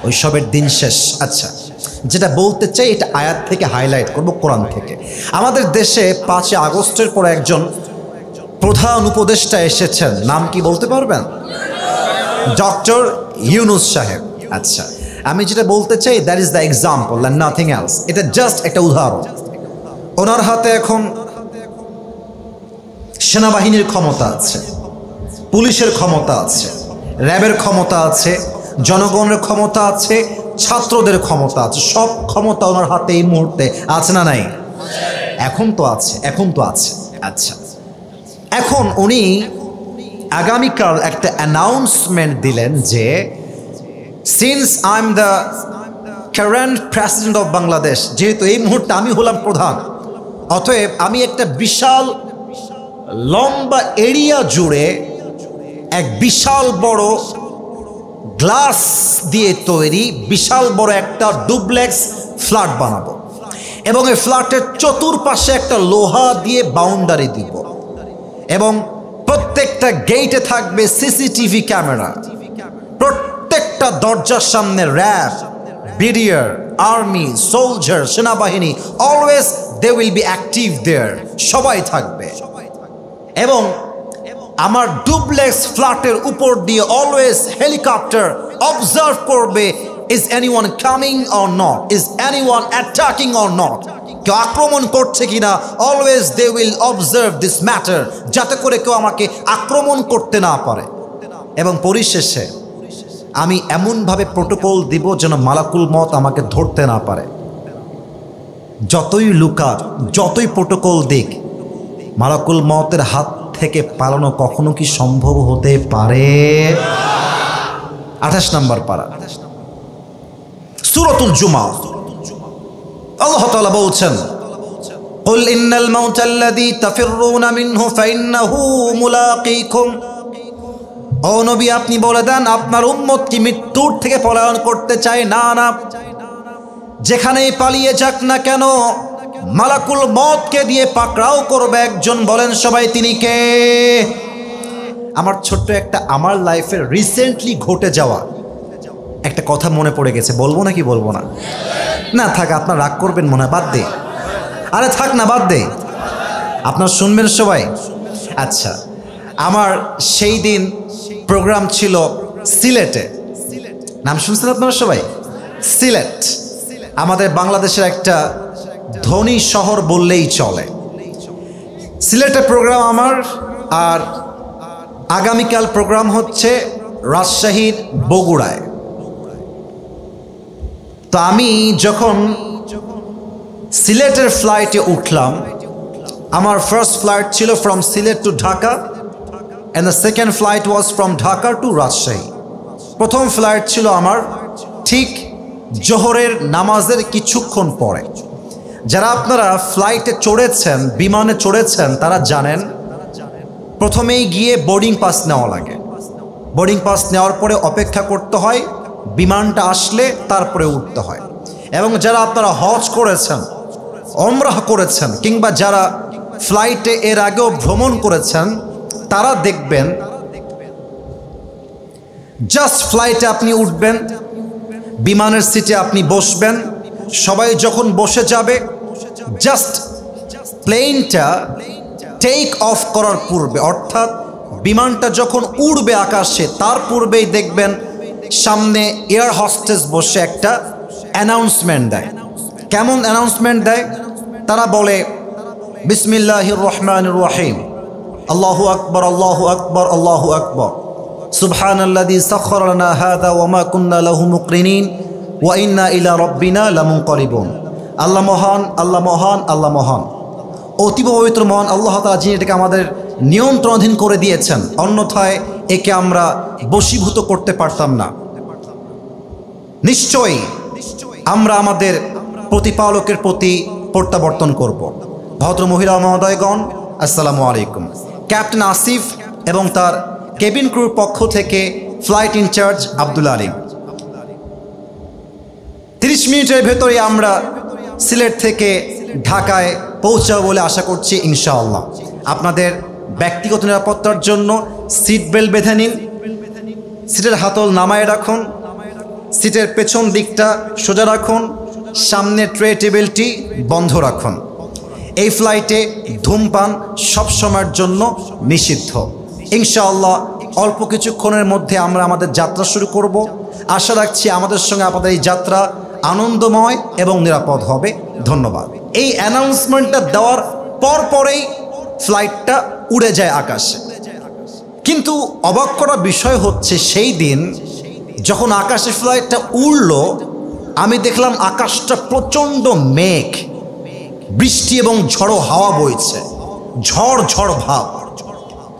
ওইসবের দিন শেষ। আচ্ছা, যেটা বলতে চাই এটা আয়াত থেকে হাইলাইট করব, কোরআন থেকে। আমাদের দেশে 5 আগস্টের পর একজন প্রধান উপদেষ্টা এসেছেন, নাম কি বলতে পারবেন? ডক্টর ইউনূস সাহেব। আচ্ছা, আমি যেটা বলতে চাই, that is the example and nothing else, এটা জাস্ট একটা উদাহরণ। ওনার হাতে এখন সেনাবাহিনীর ক্ষমতা আছে, পুলিশের ক্ষমতা আছে, র্যাবের ক্ষমতা আছে, জনগণের ক্ষমতা আছে, ছাত্রদের ক্ষমতা আছে, সব ক্ষমতা ওনার হাতে এই মুহূর্তে আছে না নাই? এখন তো আছে, এখন তো আছে। আচ্ছা, এখন উনি আগামীকাল একটা অ্যানাউন্সমেন্ট দিলেন যে since I am the current president of Bangladesh, যেহেতু এই মুহূর্তে আমি হলাম প্রধান, অতএব আমি একটা বিশাল লম্বা এরিয়া জুড়ে এক বিশাল বড় গ্লাস দিয়ে তৈরি বিশাল বড় একটা ডুপ্লেক্স ফ্ল্যাট বানাবো, এবং এই ফ্ল্যাটের চতুর্পাশে একটা লোহা দিয়ে বাউন্ডারি দিব, এবং প্রত্যেকটা গেটে থাকবে সিসিটিভি ক্যামেরা, প্রত্যেকটা দরজার সামনে র্যাব, বিডিআর, আর্মি, সোলজার, সেনাবাহিনী, always they will be active there, সবাই থাকবে। এবং আমার ডুপ্লেক্স ফ্ল্যাটের উপর দিয়ে অলওয়েজ হেলিকপ্টার অবজার্ভ করবে, is anyone coming or not, is anyone attacking or not, কেউ আক্রমণ করছে কিনা, always they will observe this matter, যাতে করে কেউ আমাকে আক্রমণ করতে না পারে। এবং পরিশেষে আমি এমনভাবে প্রোটোকল দিব যেন মালাকুল মওত আমাকে ধরতে না পারে। যতই লুকাক, যতই প্রোটোকল দিক, মালাকুল মওতের হাত থেকে পালানো কখনো কি সম্ভব হতে পারে? 28 নম্বর পারা, সূরাতুল জুমা, আল্লাহ তাআলা বলছেন, কুল ইন্নাল মাউতাল্লাযী তাফিররুনা মিনহু ফাইন্নাহু মুলাকীকুম। ও নবী, আপনি বলে দেন আপনার উম্মত কি মৃত্যুর থেকে পলায়ন করতে চায়? না না, যেখানেই পালিয়ে যাক না কেন মালাকুল মওতকে দিয়ে পাকড়াও করবে একজন, বলেন সবাই তিনি কে? আমার ছোট্ট একটা, আমার লাইফের রিসেন্টলি ঘটে যাওয়া একটা কথা মনে পড়ে গেছে, বলবো নাকি বলবো না? না থাক, আপনার রাগ করবেন মনে হয়, বাদ দে, আরে থাক না, বাদ দে, আপনার শুনবেন সবাই। আচ্ছা, আমার সেই দিন প্রোগ্রাম ছিল সিলেটে, নাম শুনছেন আপনারা সবাই? সিলেট আমাদের বাংলাদেশের একটা ধনী শহর বললেই চলে। সিলেটে প্রোগ্রাম আমার, আর আগামীকাল প্রোগ্রাম হচ্ছে রাজশাহীর বগুড়ায়। তো আমি যখন সিলেটের ফ্লাইটে উঠলাম, আমার ফার্স্ট ফ্লাইট ছিল from Sylhet to Dhaka, and the second flight was from Dhaka to Rajshahi. প্রথম ফ্লাইট ছিল আমার ঠিক জোহরের নামাজের কিছুক্ষণ পরে। যারা আপনারা ফ্লাইটে চড়েছেন, বিমানে চড়েছেন, তারা জানেন প্রথমেই গিয়ে বোর্ডিং পাস নেওয়া লাগে। বোর্ডিং পাস নেওয়ার পরে অপেক্ষা করতে হয়, বিমানটা আসলে তারপরে উঠতে হয়। এবং যারা আপনারা হজ করেছেন, ওমরাহ করেছেন, কিংবা যারা ফ্লাইটে এর আগেও ভ্রমণ করেছেন, তারা দেখবেন জাস্ট ফ্লাইটে আপনি উঠবেন, বিমানের সিটে আপনি বসবেন, সবাই যখন বসে যাবে, জাস্ট প্লেনটা টেক অফ করার পূর্বে, অর্থাৎ বিমানটা যখন উড়বে আকাশে, তার পূর্বেই দেখবেন সামনে এয়ার হোস্টেস বসে একটা অ্যানাউন্সমেন্ট দেয়। কেমন অ্যানাউন্সমেন্ট দেয়? তারা বলে, বিসমিল্লাহির রহমানির রহিম, আল্লাহু আকবার, আল্লাহু আকবার, আল্লাহু আকবার, সুবহানাল্লাযী সাখখারা লানা হাযা ওয়া মা কুন্না লাহু মুকরিনিন ওয়া ইন্না ইলা রাব্বিনা লামুনকালিবুন। আল্লাহ মহান, আল্লাহ মহান, আল্লাহ মহান, অতীব পবিত্র মহান আল্লাহ তাআলা, যিনি এটাকে আমাদের নিয়ন্ত্রণাধীন করে দিয়েছেন, অন্যথায় একে আমরা বশীভূত করতে পারতাম না। নিশ্চয়ই আমরা আমাদের প্রতিপালকের প্রতি প্রত্যাবর্তন করব। ভদ্র মহিলা মহোদয়গণ, আসসালামু আলাইকুম। ক্যাপ্টেন আসিফ এবং তার কেবিন ক্রুর পক্ষ থেকে ফ্লাইট ইনচার্জ আব্দুল আলিম। 30 মিনিটের ভেতরে আমরা সিলেট থেকে ঢাকায় পৌঁছাবো বলে আশা করছি ইনশাআল্লাহ। আপনাদের ব্যক্তিগত নিরাপত্তার জন্য সিট বেল্ট বেঁধে নিন, সিটের হাতল নামায় রাখুন, সিটের পেছন দিকটা সোজা রাখুন, সামনে ট্রে টেবিলটি বন্ধ রাখুন। এই ফ্লাইটে ধূমপান সবসময়ের জন্য নিষিদ্ধ। ইনশাআল্লাহ অল্প কিছুক্ষণের মধ্যে আমরা আমাদের যাত্রা শুরু করব। আশা রাখছি আমাদের সঙ্গে আপনাদের এই যাত্রা আনন্দময় এবং নিরাপদ হবে। ধন্যবাদ। এই অ্যানাউন্সমেন্টটা দেওয়ার পরেই ফ্লাইটটা উড়ে যায় আকাশে। কিন্তু অবাক করার বিষয় হচ্ছে, সেই দিন যখন আকাশে ফ্লাইটটা উড়ল, আমি দেখলাম আকাশটা প্রচণ্ড মেঘ, বৃষ্টি এবং ঝড়ো হাওয়া বইছে, ঝড় ঝড় ভাব।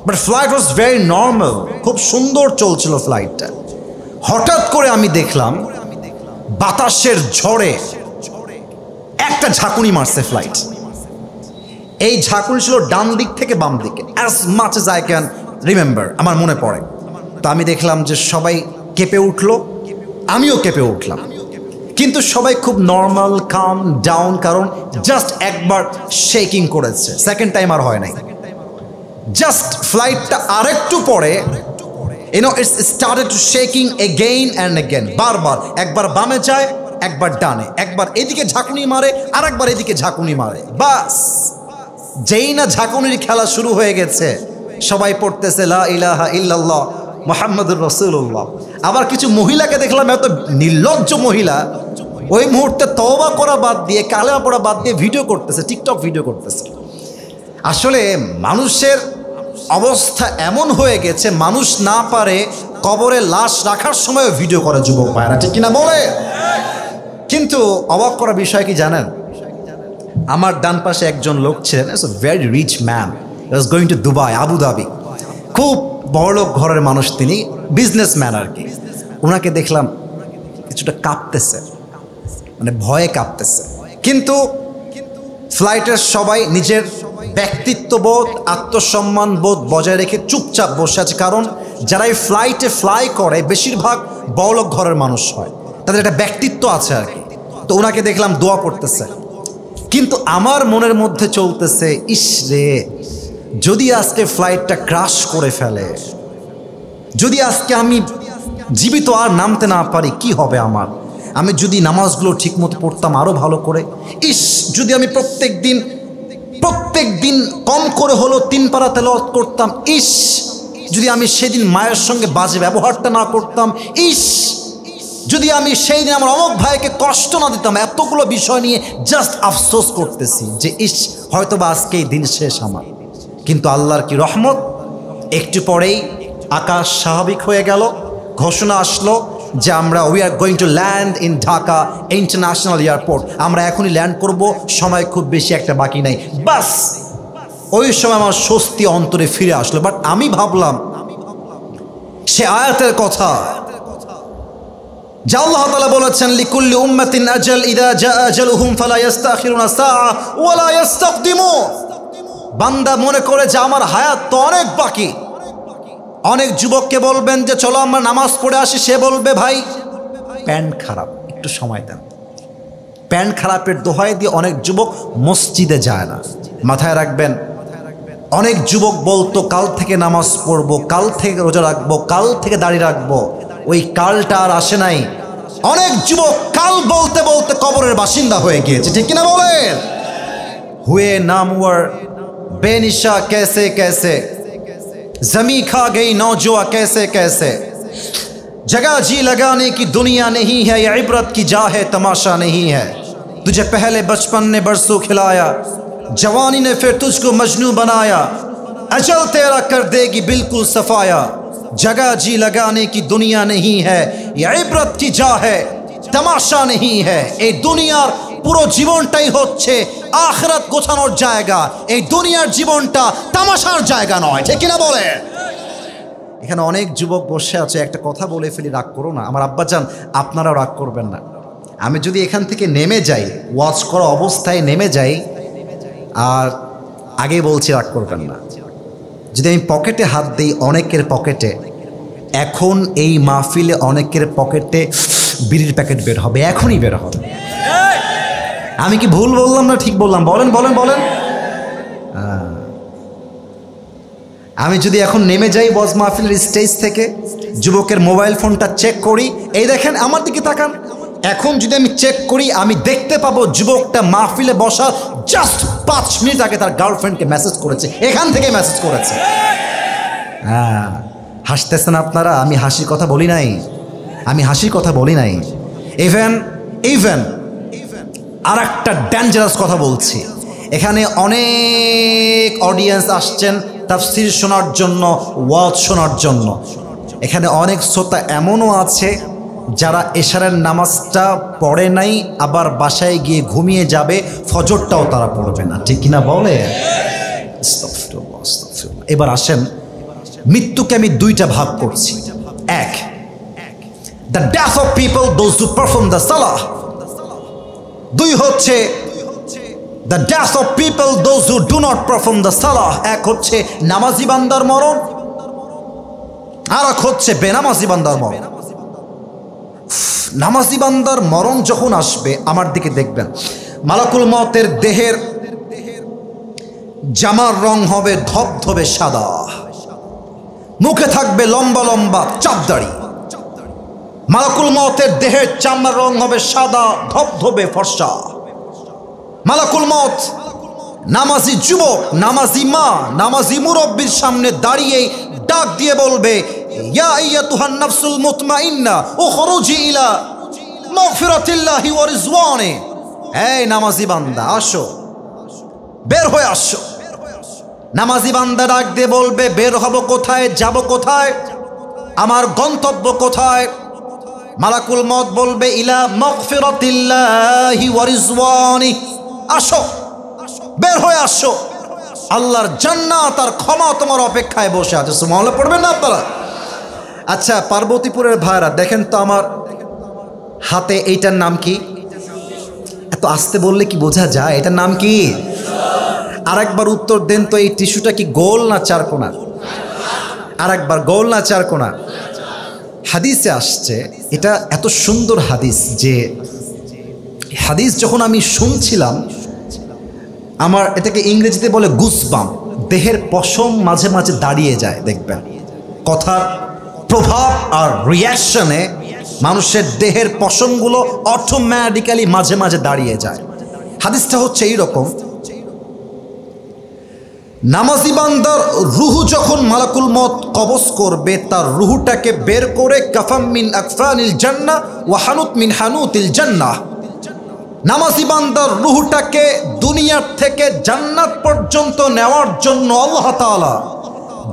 But flight was very normal, খুব সুন্দর চলছিল ফ্লাইটটা। হঠাৎ করে আমি দেখলাম বাতাসের ঝড়ে একটা ঝাঁকুনি মারছে ফ্লাইট। এই ঝাঁকুনি ছিল ডান দিক থেকে বাম দিকে, as much as I can remember, আমার মনে পড়ে। তো আমি দেখলাম যে সবাই কেঁপে উঠলো, আমিও কেঁপে উঠলাম। কিন্তু সবাই খুব নর্মাল, কাম ডাউন, কারণ জাস্ট একবার শেকিং করেছে, সেকেন্ড টাইম আর হয় নাই। জাস্ট ফ্লাইটটা আরেকটু পরে it's started to shaking again and again. বারবার, একবার বামে যায়, একবার ডানে, একবার এদিকে ঝাঁকুনি মারে, আর একবার এদিকে ঝাঁকুনি মারে। বাস, যেই না ঝাঁকুনির খেলা শুরু হয়ে গেছে, সবাই পড়তেছে লা ইলাহা ইল্লাল্লাহ মুহাম্মাদুর রাসূলুল্লাহ। আবার কিছু মহিলাকে দেখলাম, এত নির্লজ্জ মহিলা, ওই মুহূর্তে তওবা করা বাদ দিয়ে, কালেমা পড়া বাদ দিয়ে ভিডিও করতেছে, টিকটক ভিডিও করতেছে। আসলে মানুষের অবস্থা এমন হয়ে গেছে, মানুষ না পারে কবরে লাশ রাখার সময় ভিডিও করে যুবক ভাইরা, ঠিক কিনা বলে? কিন্তু অবাক করার বিষয় কি জানেন? আমার ডান পাশে একজন লোক ছিলেন, it's a very rich man, was going to Dubai, Abu Dhabi. খুব বড়লোক ঘরের মানুষ, তিনি বিজনেসম্যান আর কি। ওনাকে দেখলাম কিছুটা কাঁপতেছে, মানে ভয়ে কাঁপতেছে। কিন্তু ফ্লাইটের সবাই নিজের ব্যক্তিত্ববোধ, আত্মসম্মান বোধ বজায় রেখে চুপচাপ বসে আছে, কারণ যারা এই ফ্লাইটে ফ্লাই করে বেশিরভাগ বড়লোক ঘরের মানুষ হয়, তাদের একটা ব্যক্তিত্ব আছে আর কি। তো ওনাকে দেখলাম দোয়া পড়তেছে। কিন্তু আমার মনের মধ্যে চলতেছে, ইস রে, যদি আজকে ফ্লাইটটা ক্রাশ করে ফেলে, যদি আজকে আমি জীবিত আর নামতে না পারি, কি হবে আমার? আমি যদি নামাজগুলো ঠিকমতো পড়তাম আরও ভালো করে, ইস, যদি আমি প্রত্যেক দিন কম করে হলো 3 পারা তেলাওয়াত করতাম, ইস, যদি আমি সেদিন মায়ের সঙ্গে বাজে ব্যবহারটা না করতাম, ইস, যদি আমি সেই দিন আমার অমুক ভাইকে কষ্ট না দিতাম। এতগুলো বিষয় নিয়ে জাস্ট আফসোস করতেছি যে ইস, হয়তো বা আজকেই দিন শেষ আমার। কিন্তু আল্লাহর কি রহমত, একটু পরেই আকাশ স্বাভাবিক হয়ে গেল, ঘোষণা আসলো যে আমরা we are going to land in Dhaka international airport. আমরা এখনই ল্যান্ড করব, সময় খুব বেশি একটা বাকি নাই। বাস, ওই সময় আমার স্বস্তি অন্তরে ফিরে আসলো। বাট আমি ভাবলাম সে আয়াতের কথা, যা আল্লাহ তাআলা বলেছেন লিকুল্লি উম্মাতিন আজাল ইযা জা আজালুহুম ফালা ইস্তাখিরুনা সাআ ওয়া লা ইস্তাকদিমুন। বান্দা মনে করে যে আমার হায়াত তো অনেক বাকি। অনেক যুবককে বলবেন যে চলো আমরা নামাজ পড়ে আসি, সে বলবে ভাই প্যান্ট খারাপ, একটু সময় দেন। প্যান্ট খারাপের দোহাই দিয়ে অনেক যুবক মসজিদে যায় না। মাথায় রাখবেন, অনেক যুবক বলতো কাল থেকে নামাজ পড়বো, কাল থেকে রোজা রাখবো, কাল থেকে দাড়ি রাখবো, ওই কালটা আর আসে নাই। অনেক যুবক কাল বলতে বলতে কবরের বাসিন্দা হয়ে গিয়েছে, ঠিক কিনা বলেন? হুয়ে নামওয়ার बेनिशा कैसे कैसे जमी खा गई नौजुआ कैसे कैसे जगह जी लगाने की दुनिया नहीं है, ये इबरत की जा है तमाशा नहीं है। तुझे पहले बचपन ने बरसों खिलाया, जवानी ने फिर तुझको मजनू बनाया, अजल तेरा कर देगी बिल्कुल सफाया। जगह जी लगाने की दुनिया नहीं है, ये इबरत की जा है तमाशा नहीं है। ये दुनियार পুরো জীবনটাই হচ্ছে আখিরাত গোছানোর জায়গা, এই দুনিয়ার জীবনটা তামাশার জায়গা নয়, ঠিক কিনা বলে? এখানে অনেক যুবক বসে আছে, একটা কথা বলে ফেলি, রাগ করো না আমার আব্বাজান, আপনারাও রাগ করবেন না। আমি যদি এখান থেকে নেমে যাই, ওয়াচ করা অবস্থায় নেমে যাই, আর আগে বলছি রাগ করবেন না, যদি আমি পকেটে হাত দিই অনেকের পকেটে, এখন এই মাহফিলে অনেকের পকেটে বিড়ির প্যাকেট বের হবে, এখনই বের হবে। আমি কি ভুল বললাম না ঠিক বললাম? বলেন বলেন বলেন। আমি যদি এখন নেমে যাই ওয়াজ মাহফিলের স্টেজ থেকে, যুবকের মোবাইল ফোনটা চেক করি, এই দেখেন আমার দিকে তাকান, এখন যদি আমি চেক করি আমি দেখতে পাবো যুবকটা মাহফিলে বসার জাস্ট 5 মিনিট আগে তার গার্লফ্রেন্ডকে মেসেজ করেছে, এখান থেকে মেসেজ করেছে। হ্যাঁ, হাসতেছেন আপনারা, আমি হাসির কথা বলি নাই, আমি হাসির কথা বলি নাই। ইভেন আর একটা ডেঞ্জারাস কথা বলছি, এখানে অনেক অডিয়েন্স আসছেন তাফসীর শোনার জন্য, ওয়াজ শোনার জন্য। এখানে অনেক শ্রোতা এমনও আছে যারা এশারের নামাজটা পড়ে নাই, আবার বাসায় গিয়ে ঘুমিয়ে যাবে, ফজরটাও তারা পড়বে না, ঠিক কিনা বলে? এবার আসেন, মৃত্যুকে আমি দুইটা ভাগ করছি। এক, the death of people those who perform the সালাহ। দুই হচ্ছে the death of people those who do not perform the সালাহ। এক হচ্ছে নামাজি বান্দার মরণ, আর এক হচ্ছে বেনামাজি বান্দার মরণ। নামাজি বান্দার মরণ যখন আসবে, আমার দিকে দেখবেন, মালাকুল মওতের দেহের জামার রং হবে ধবধবে সাদা, মুখে থাকবে লম্বা লম্বা চাপদাড়ি। মালাকুল মওতের দেহের চামড়ার রং হবে সাদা ধবধবে ফর্সা। মালাকুল মওত নামাজি যুবক, নামাজি মা, নামাজি মুরব্বির সামনে দাঁড়িয়ে ডাক দিয়ে বলবে, ইয়া আইয়াতুহান নাফসুল মুতমাইন্না উখরুজি ইলা মাগফিরাতিল্লাহি ওয়া রিজওয়ানি। এই নামাজি বান্দা আসো, বের হয়ে আসো। নামাজি বান্দা ডাক দিয়ে বলবে, বের হব কোথায়, যাব কোথায়, আমার গন্তব্য কোথায়? মালাকুল মওত বলবে, ইলা মাগফিরাতিল্লাহি ওয়া রিজওয়ানি। আসো, বের হয়ে আসো, আল্লাহর জান্নাত আর ক্ষমা তোমার অপেক্ষায় বসে আছে। সুবহানাল্লাহ পড়বেন না আপনারা? আচ্ছা, পার্বতীপুরের ভাইরা দেখেন তো আমার হাতে, এইটার নাম কি? এত আস্তে বললে কি বোঝা যায়? এটার নাম কি? আরেকবার উত্তর দেন তো, এই টিস্যুটা কি গোল না চারকোনা? আরেকবার, গোল না চারকোনা? হাদিসে আসছে, এটা এত সুন্দর হাদিস যে হাদিস যখন আমি শুনছিলাম, আমার এটাকে ইংরেজিতে বলে গুসবাম, দেহের পশম মাঝে মাঝে দাঁড়িয়ে যায়। দেখবেন কথার প্রভাব আর রিয়াকশনে মানুষের দেহের পশমগুলো অটোমেটিক্যালি মাঝে মাঝে দাঁড়িয়ে যায়। হাদিসটা হচ্ছে এইরকম, নামাজি বান্দার রুহু যখন মালাকুল মওত কবজ করবে, তার রুহুটাকে বের করে কাফাম মিন আকফানিল জান্নাহ ওয়া হানুত মিন হানুতিল জান্নাহ, নামাজি বান্দার রুহুটাকে দুনিয়ার থেকে জান্নাত পর্যন্ত নেওয়ার জন্য আল্লাহ তাআলা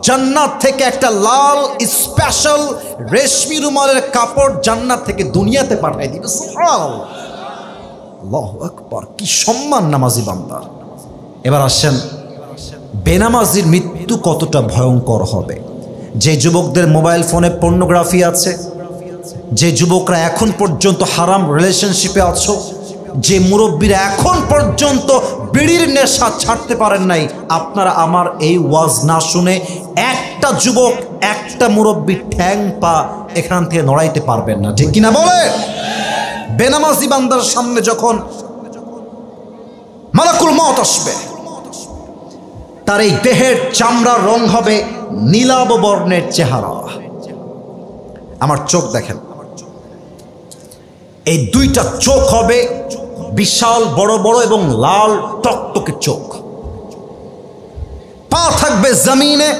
জান্নাত থেকে একটা লাল স্পেশাল রেশমি রুমালের কাপড় জান্নাত থেকে দুনিয়াতে পাঠিয়ে দিবে। সুবহানাল্লাহ, আল্লাহু আকবার, কি সম্মান নামাজি বান্দার। এবার আসেন, বেনামাজির মৃত্যু কতটা ভয়ঙ্কর হবে। যে যুবকদের মোবাইল ফোনে পর্নোগ্রাফি আছে, যে যুবকরা এখন পর্যন্ত হারাম রিলেশনশিপে আছো, যে মুরব্বীরা এখন পর্যন্ত বিড়ির নেশা ছাড়তে পারেন নাই, আপনারা আমার এই ওয়াজ না শুনে একটা যুবক, একটা মুরব্বী ঠ্যাং পা এখান থেকে নড়াইতে পারবেন না, ঠিক কিনা বলে? বেনামাজি বান্দার সামনে যখন মালাকুল মওত আসবে, তার এই দেহের চামড়ার রং হবে নীলাভ বর্ণের চেহারা। আমার চোখ দেখেন, এই দুইটা চোখ হবে বিশাল বড় বড় এবং লাল টকটকে চোখ। পা থাকবে জমিনে,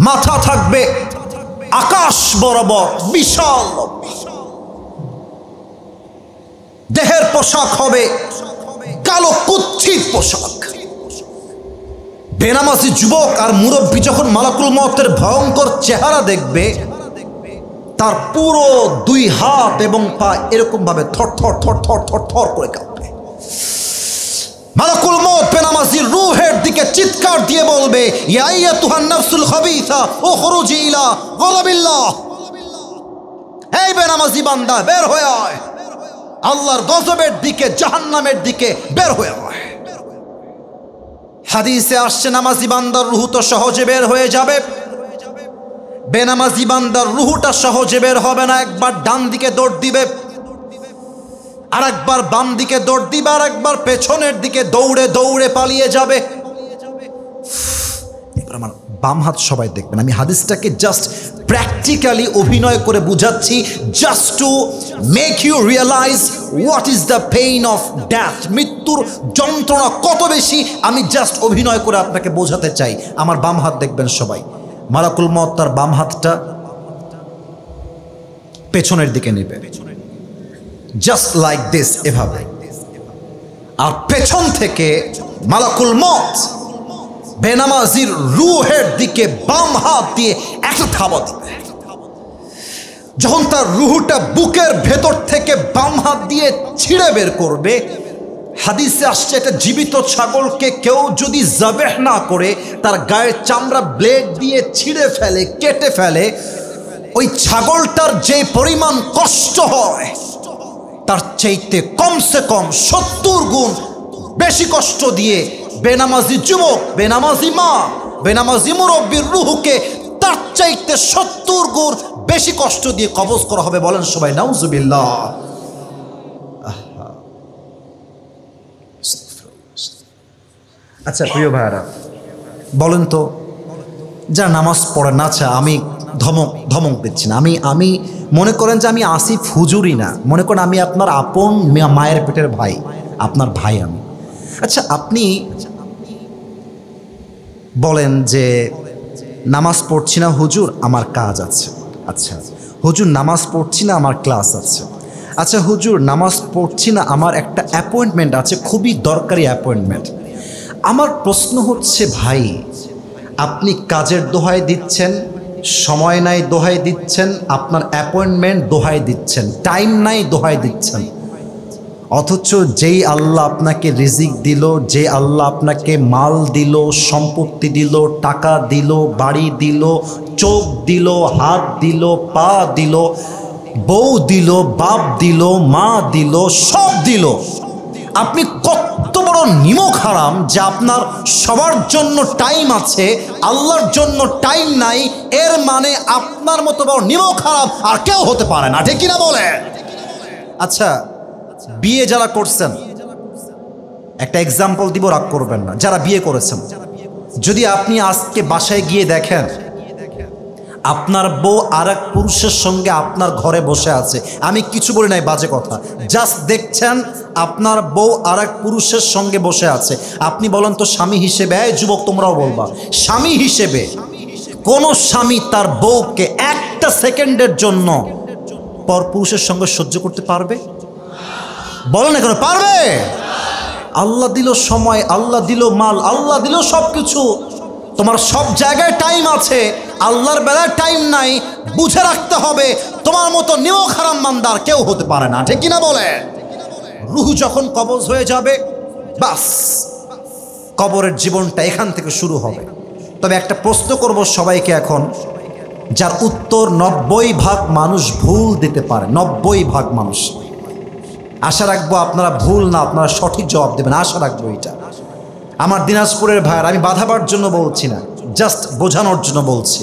মাথা থাকবে আকাশ বরাবর বিশাল। দেহের পোশাক হবে কালো কুচ্ছিত পোশাক। বেনামাজি যুবক আর মুরব্বী যখন মালাকুল মওতের ভয়ঙ্কর চেহারা দেখবে, তার পুরো দুই হাত এবং পা এরকম ভাবে থর থর থর থর থর থর করে কাঁপবে। মালাকুল মওত বেনামাজির রূহের দিকে চিৎকার দিয়ে বলবে, ইয়া আইয়াতুহান নাফসুল খাবিসা উখরুজি ইলা গযাবিল্লাহ। এই বেনামাজি বান্দা, বের হয়ে আয়, আল্লাহর গজবের দিকে, জাহান্নামের দিকে বের হয়ে আয়। হাদিসে আসছে, নামাজি বান্দার রূহ তো সহজে বের হয়ে যাবে, বেনামাজি বান্দার রূহটা সহজে বের হবে না। একবার ডান দিকে দৌড় দিবে, আর একবার বাম দিকে দৌড় দিবে, আর একবার পেছনের দিকে দৌড়ে দৌড়ে পালিয়ে যাবে। আমার বাম হাত সবাই দেখবেন, আমি হাদিসটাকে জাস্ট প্র্যাকটিক্যালি অভিনয় করে বুঝাচ্ছি, just to make you realize what is the pain of death. মৃত্যুর যন্ত্রণা কত বেশি, আমি জাস্ট অভিনয় করে আপনাকে বোঝাতে চাই। আমার বাম হাত দেখবেন সবাই। মালাকুল মওত তার বাম হাতটা পেছনের দিকে নেবে, জাস্ট লাইক দিস, এভাবে। আর পেছন থেকে মালাকুল মওত বেনামাজির রূহের দিকে বাম হাত দিয়ে একটা থাবা দিবে। যখন তার রূহটা বুকের ভেতর থেকে বাম হাত দিয়ে ছিঁড়ে বের করবে, হাদিসে আসছে, একটা জীবিত ছাগলকে কেউ যদি জাবেহ না করে তার গায়ের চামড়া ব্লেড দিয়ে ছিঁড়ে ফেলে, কেটে ফেলে, ওই ছাগলটার যে পরিমাণ কষ্ট হয় তার চাইতে কমসে কম 70 গুণ বেশি কষ্ট দিয়ে বেনামাজি যুবক, বেনামাজি মা, বেনামাজি মুরব্বীর রূহকে তার চাইতে 70 গুণ বেশি কষ্ট দিয়ে কবজ করা হবে। বলেন সবাই নাউজুবিল্লাহ। আচ্ছা প্রিয় ভাইরা, বলেন তো, যা নামাজ পড়ে না, আচ্ছা আমি ধমক দিচ্ছি না, আমি মনে করেন যে আমি আসিফ হুজুরই না, মনে করেন আমি আপনার আপন মায়ের পেটের ভাই, আপনার ভাই আমি। আচ্ছা আপনি বলেন যে নামাজ পড়ছি না হুজুর, আমার কাজ আছে। আচ্ছা হুজুর নামাজ পড়ছি না, আমার ক্লাস আছে। আচ্ছা হুজুর নামাজ পড়ছি না, আমার একটা অ্যাপয়েন্টমেন্ট আছে, খুবই দরকারি অ্যাপয়েন্টমেন্ট। আমার প্রশ্ন হচ্ছে, ভাই আপনি কাজের দোহাই দিচ্ছেন, সময় নাই দোহাই দিচ্ছেন, আপনার অ্যাপয়েন্টমেন্ট দোহাই দিচ্ছেন, টাইম নাই দোহাই দিচ্ছেন, অথচ যেই আল্লাহ আপনাকে রিজিক দিল, যে আল্লাহ আপনাকে মাল দিল, সম্পত্তি দিল, টাকা দিল, বাড়ি দিল, চোখ দিল, হাত দিল, পা দিল, বউ দিল, বাপ দিল, মা দিল, সব দিল, আপনি কত বড় নিমক হারাম যে আপনার সবার জন্য টাইম আছে, আল্লাহর জন্য টাইম নাই। এর মানে আপনার মতো বড় নিমক হারাম আর কেউ হতে পারে না, ঠিক কিনা বলে? আচ্ছা বিয়ে যারা করছেন, একটা এক্সাম্পল দিব, রাগ করবেন না, যারা বিয়ে করেছেন, যদি আপনি আজকে বাসায় গিয়ে দেখেন আপনার বউ আর এক পুরুষের সঙ্গে আপনার ঘরে বসে আছে, আমি কিছু বলি নাই, বাজে কথা, জাস্ট দেখছেন আপনার বউ আর এক পুরুষের সঙ্গে বসে আছে, আপনি বলেন তো স্বামী হিসেবে, এই যুবক তোমরাও বলবা, স্বামী হিসেবে কোন স্বামী তার বউকে একটা সেকেন্ডের জন্য পর পুরুষের সঙ্গে সহ্য করতে পারবে? বলেন এখন, পারবে? আল্লাহ দিল সময়, আল্লাহ দিল মাল, আল্লাহ দিল সব কিছু, তোমার সব জায়গায় টাইম আছে, আল্লাহর বেলায় টাইম নাই। বুঝে রাখতে হবে তোমার মতো নিমক হারাম বান্দার কেউ হতে পারে না, ঠিক কিনা বলে? রূহ যখন কবজ হয়ে যাবে, বাস কবরের জীবনটা এখান থেকে শুরু হবে। তবে একটা প্রশ্ন করব সবাইকে, এখন যার উত্তর 90% মানুষ ভুল দিতে পারে, 90% মানুষ। আশা রাখবো আপনারা ভুল না, আপনারা সঠিক জবাব দেবেন, আশা রাখবো এটা। আমার দিনাজপুরের ভাইয়ের, আমি বাধাবার জন্য বলছি না, জাস্ট বোঝানোর জন্য বলছি।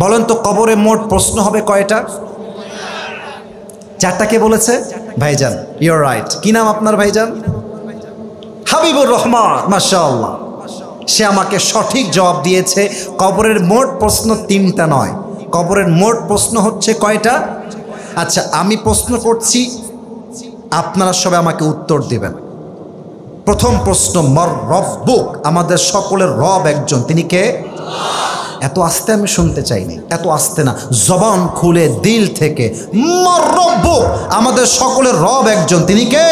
বলেন তো কবরে মোট প্রশ্ন হবে কয়টা? 4টা কে বলেছে? ভাইজান, ইউর রাইট। কি নাম আপনার ভাইজান? হাবিবুর রহমান, মাশাআল্লাহ। সে আমাকে সঠিক জবাব দিয়েছে। কবরের মোট প্রশ্ন 3টা নয়, কবরের মোট প্রশ্ন হচ্ছে কয়টা? আচ্ছা, আমি প্রশ্ন করছি, আপনারা সবাই আমাকে উত্তর দিবেন। প্রথম প্রশ্ন, মর রব্বুক, আমাদের সকলের রব একজন, তিনি কে? এত আস্তে আমি শুনতে চাইনি, এত আস্তে না, জবান খুলে দিল থেকে, মর রব্বুক, আমাদের সকলের রব একজন, তিনি কে?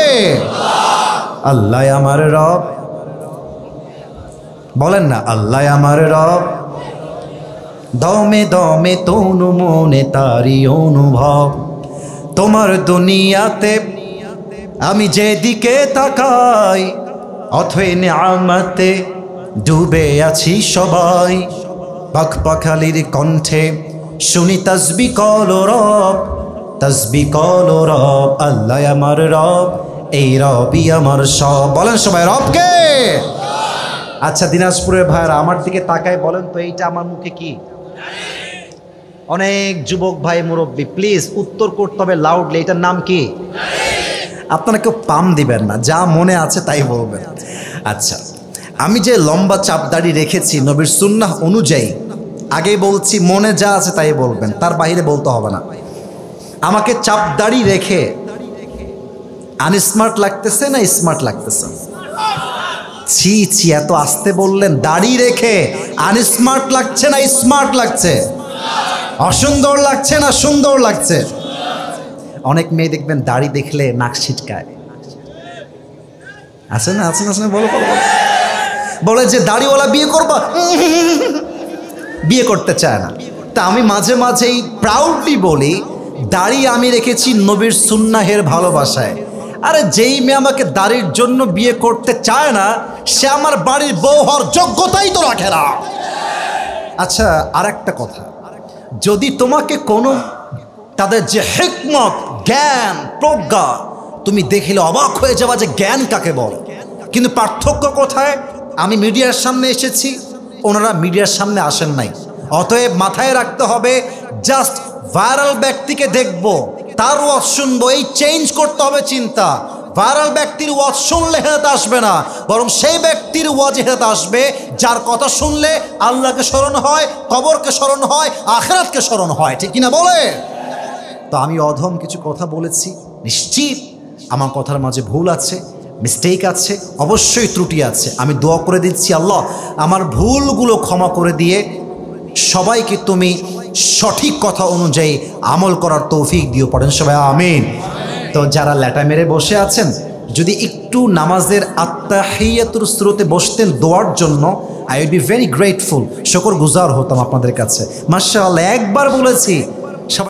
আল্লাহ আমার রব। বলেন না, আল্লাহ আমার রব। দমে দমে তনু মনে তারি অনুভব, তোমার দুনিয়াতে আমি যেদিকে তাকাই, অথই নিয়ামতে ডুবে আছি সবাই। পাখপাখালির কণ্ঠে শুনি তসবি কল রব, তসবি কল রব, আল্লাহ আমার রব, এই রবই আমার সব। বলেন সবাই, রবকে। আচ্ছা দিনাজপুরের ভাইরা আমার দিকে তাকায় বলেন তো, এইটা আমার মুখে কি? অনেক যুবক ভাই মুরব্বী, প্লিজ উত্তর করতে হবে লাউডলি, এটার নাম কি? আপনারা কেউ পাম দিবেন না, যা মনে আছে তাই বলবেন। আচ্ছা, আমি যে লম্বা চাপ দাড়ি রেখেছি নবীর সুন্নাহ অনুযায়ী, আগেই বলছি মনে যা আছে তাই বলবেন, তার বাইরে বলতে হবে না। আমাকে চাপ দাড়ি রেখে আনস্মার্ট লাগতেছে না স্মার্ট লাগতেছে? ছি ছি, এত আস্তে বললেন। দাড়ি রেখে আনস্মার্ট লাগছে না স্মার্ট লাগছে? অসুন্দর লাগছে না সুন্দর লাগছে? অনেক মেয়ে দেখবেন দাড়ি দেখলে নাক ছিটকায়, আছে না? আছে না? বলো বলো। বলে যে দাড়িওয়ালা বিয়ে করবা, বিয়ে করতে চায় না। তা আমি মাঝে মাঝেই প্রাউডলি বলি, দাড়ি আমি রেখেছি নবীর সুন্নাহের ভালোবাসায়। আরে যেই মেয়ে আমাকে দাড়ির জন্য বিয়ে করতে চায় না, সে আমার বাড়ির বউ হওয়ার যোগ্যতাই তো রাখে না। আচ্ছা, আর একটা কথা, যদি তোমাকে কোনো তাদের যে হিকমত, জ্ঞান, প্রজ্ঞা, তুমি দেখিলে অবাক হয়ে যাবা যে জ্ঞান কাকে বল। কিন্তু পার্থক্য কোথায়? আমি মিডিয়ার সামনে এসেছি, ওনারা মিডিয়ার সামনে আসেন নাই। অতএব মাথায় রাখতে হবে, জাস্ট ভাইরাল ব্যক্তিকে দেখব, তার ওয়াজ শুনবো, এই চেঞ্জ করতে হবে চিন্তা। ভাইরাল ব্যক্তির ওয়াজ শুনলে হেদায়েত আসবে না, বরং সেই ব্যক্তির ওয়াজ হেদায়েত আসবে যার কথা শুনলে আল্লাহকে স্মরণ হয়, কবরকে স্মরণ হয়, আখিরাতকে স্মরণ হয়। ঠিক কিনা বলে? তো আমি অধম কিছু কথা বলেছি, নিশ্চিত আমার কথার মাঝে ভুল আছে, মিস্টেক আছে, অবশ্যই ত্রুটি আছে। আমি দোয়া করে দিচ্ছি, আল্লাহ আমার ভুলগুলো ক্ষমা করে দিয়ে সবাইকে তুমি সঠিক কথা অনুযায়ী আমল করার তৌফিক দিও। পড়েন সবাই আমিন। তো যারা ল্যাটা মেরে বসে আছেন, যদি একটু নামাজের আত্তাহিয়াতুর শুরুতে বসতেন দোয়ার জন্য, I will be very grateful, শুকর গুজার হতাম আপনাদের কাছে। মাশাআল্লাহ, একবার বলেছি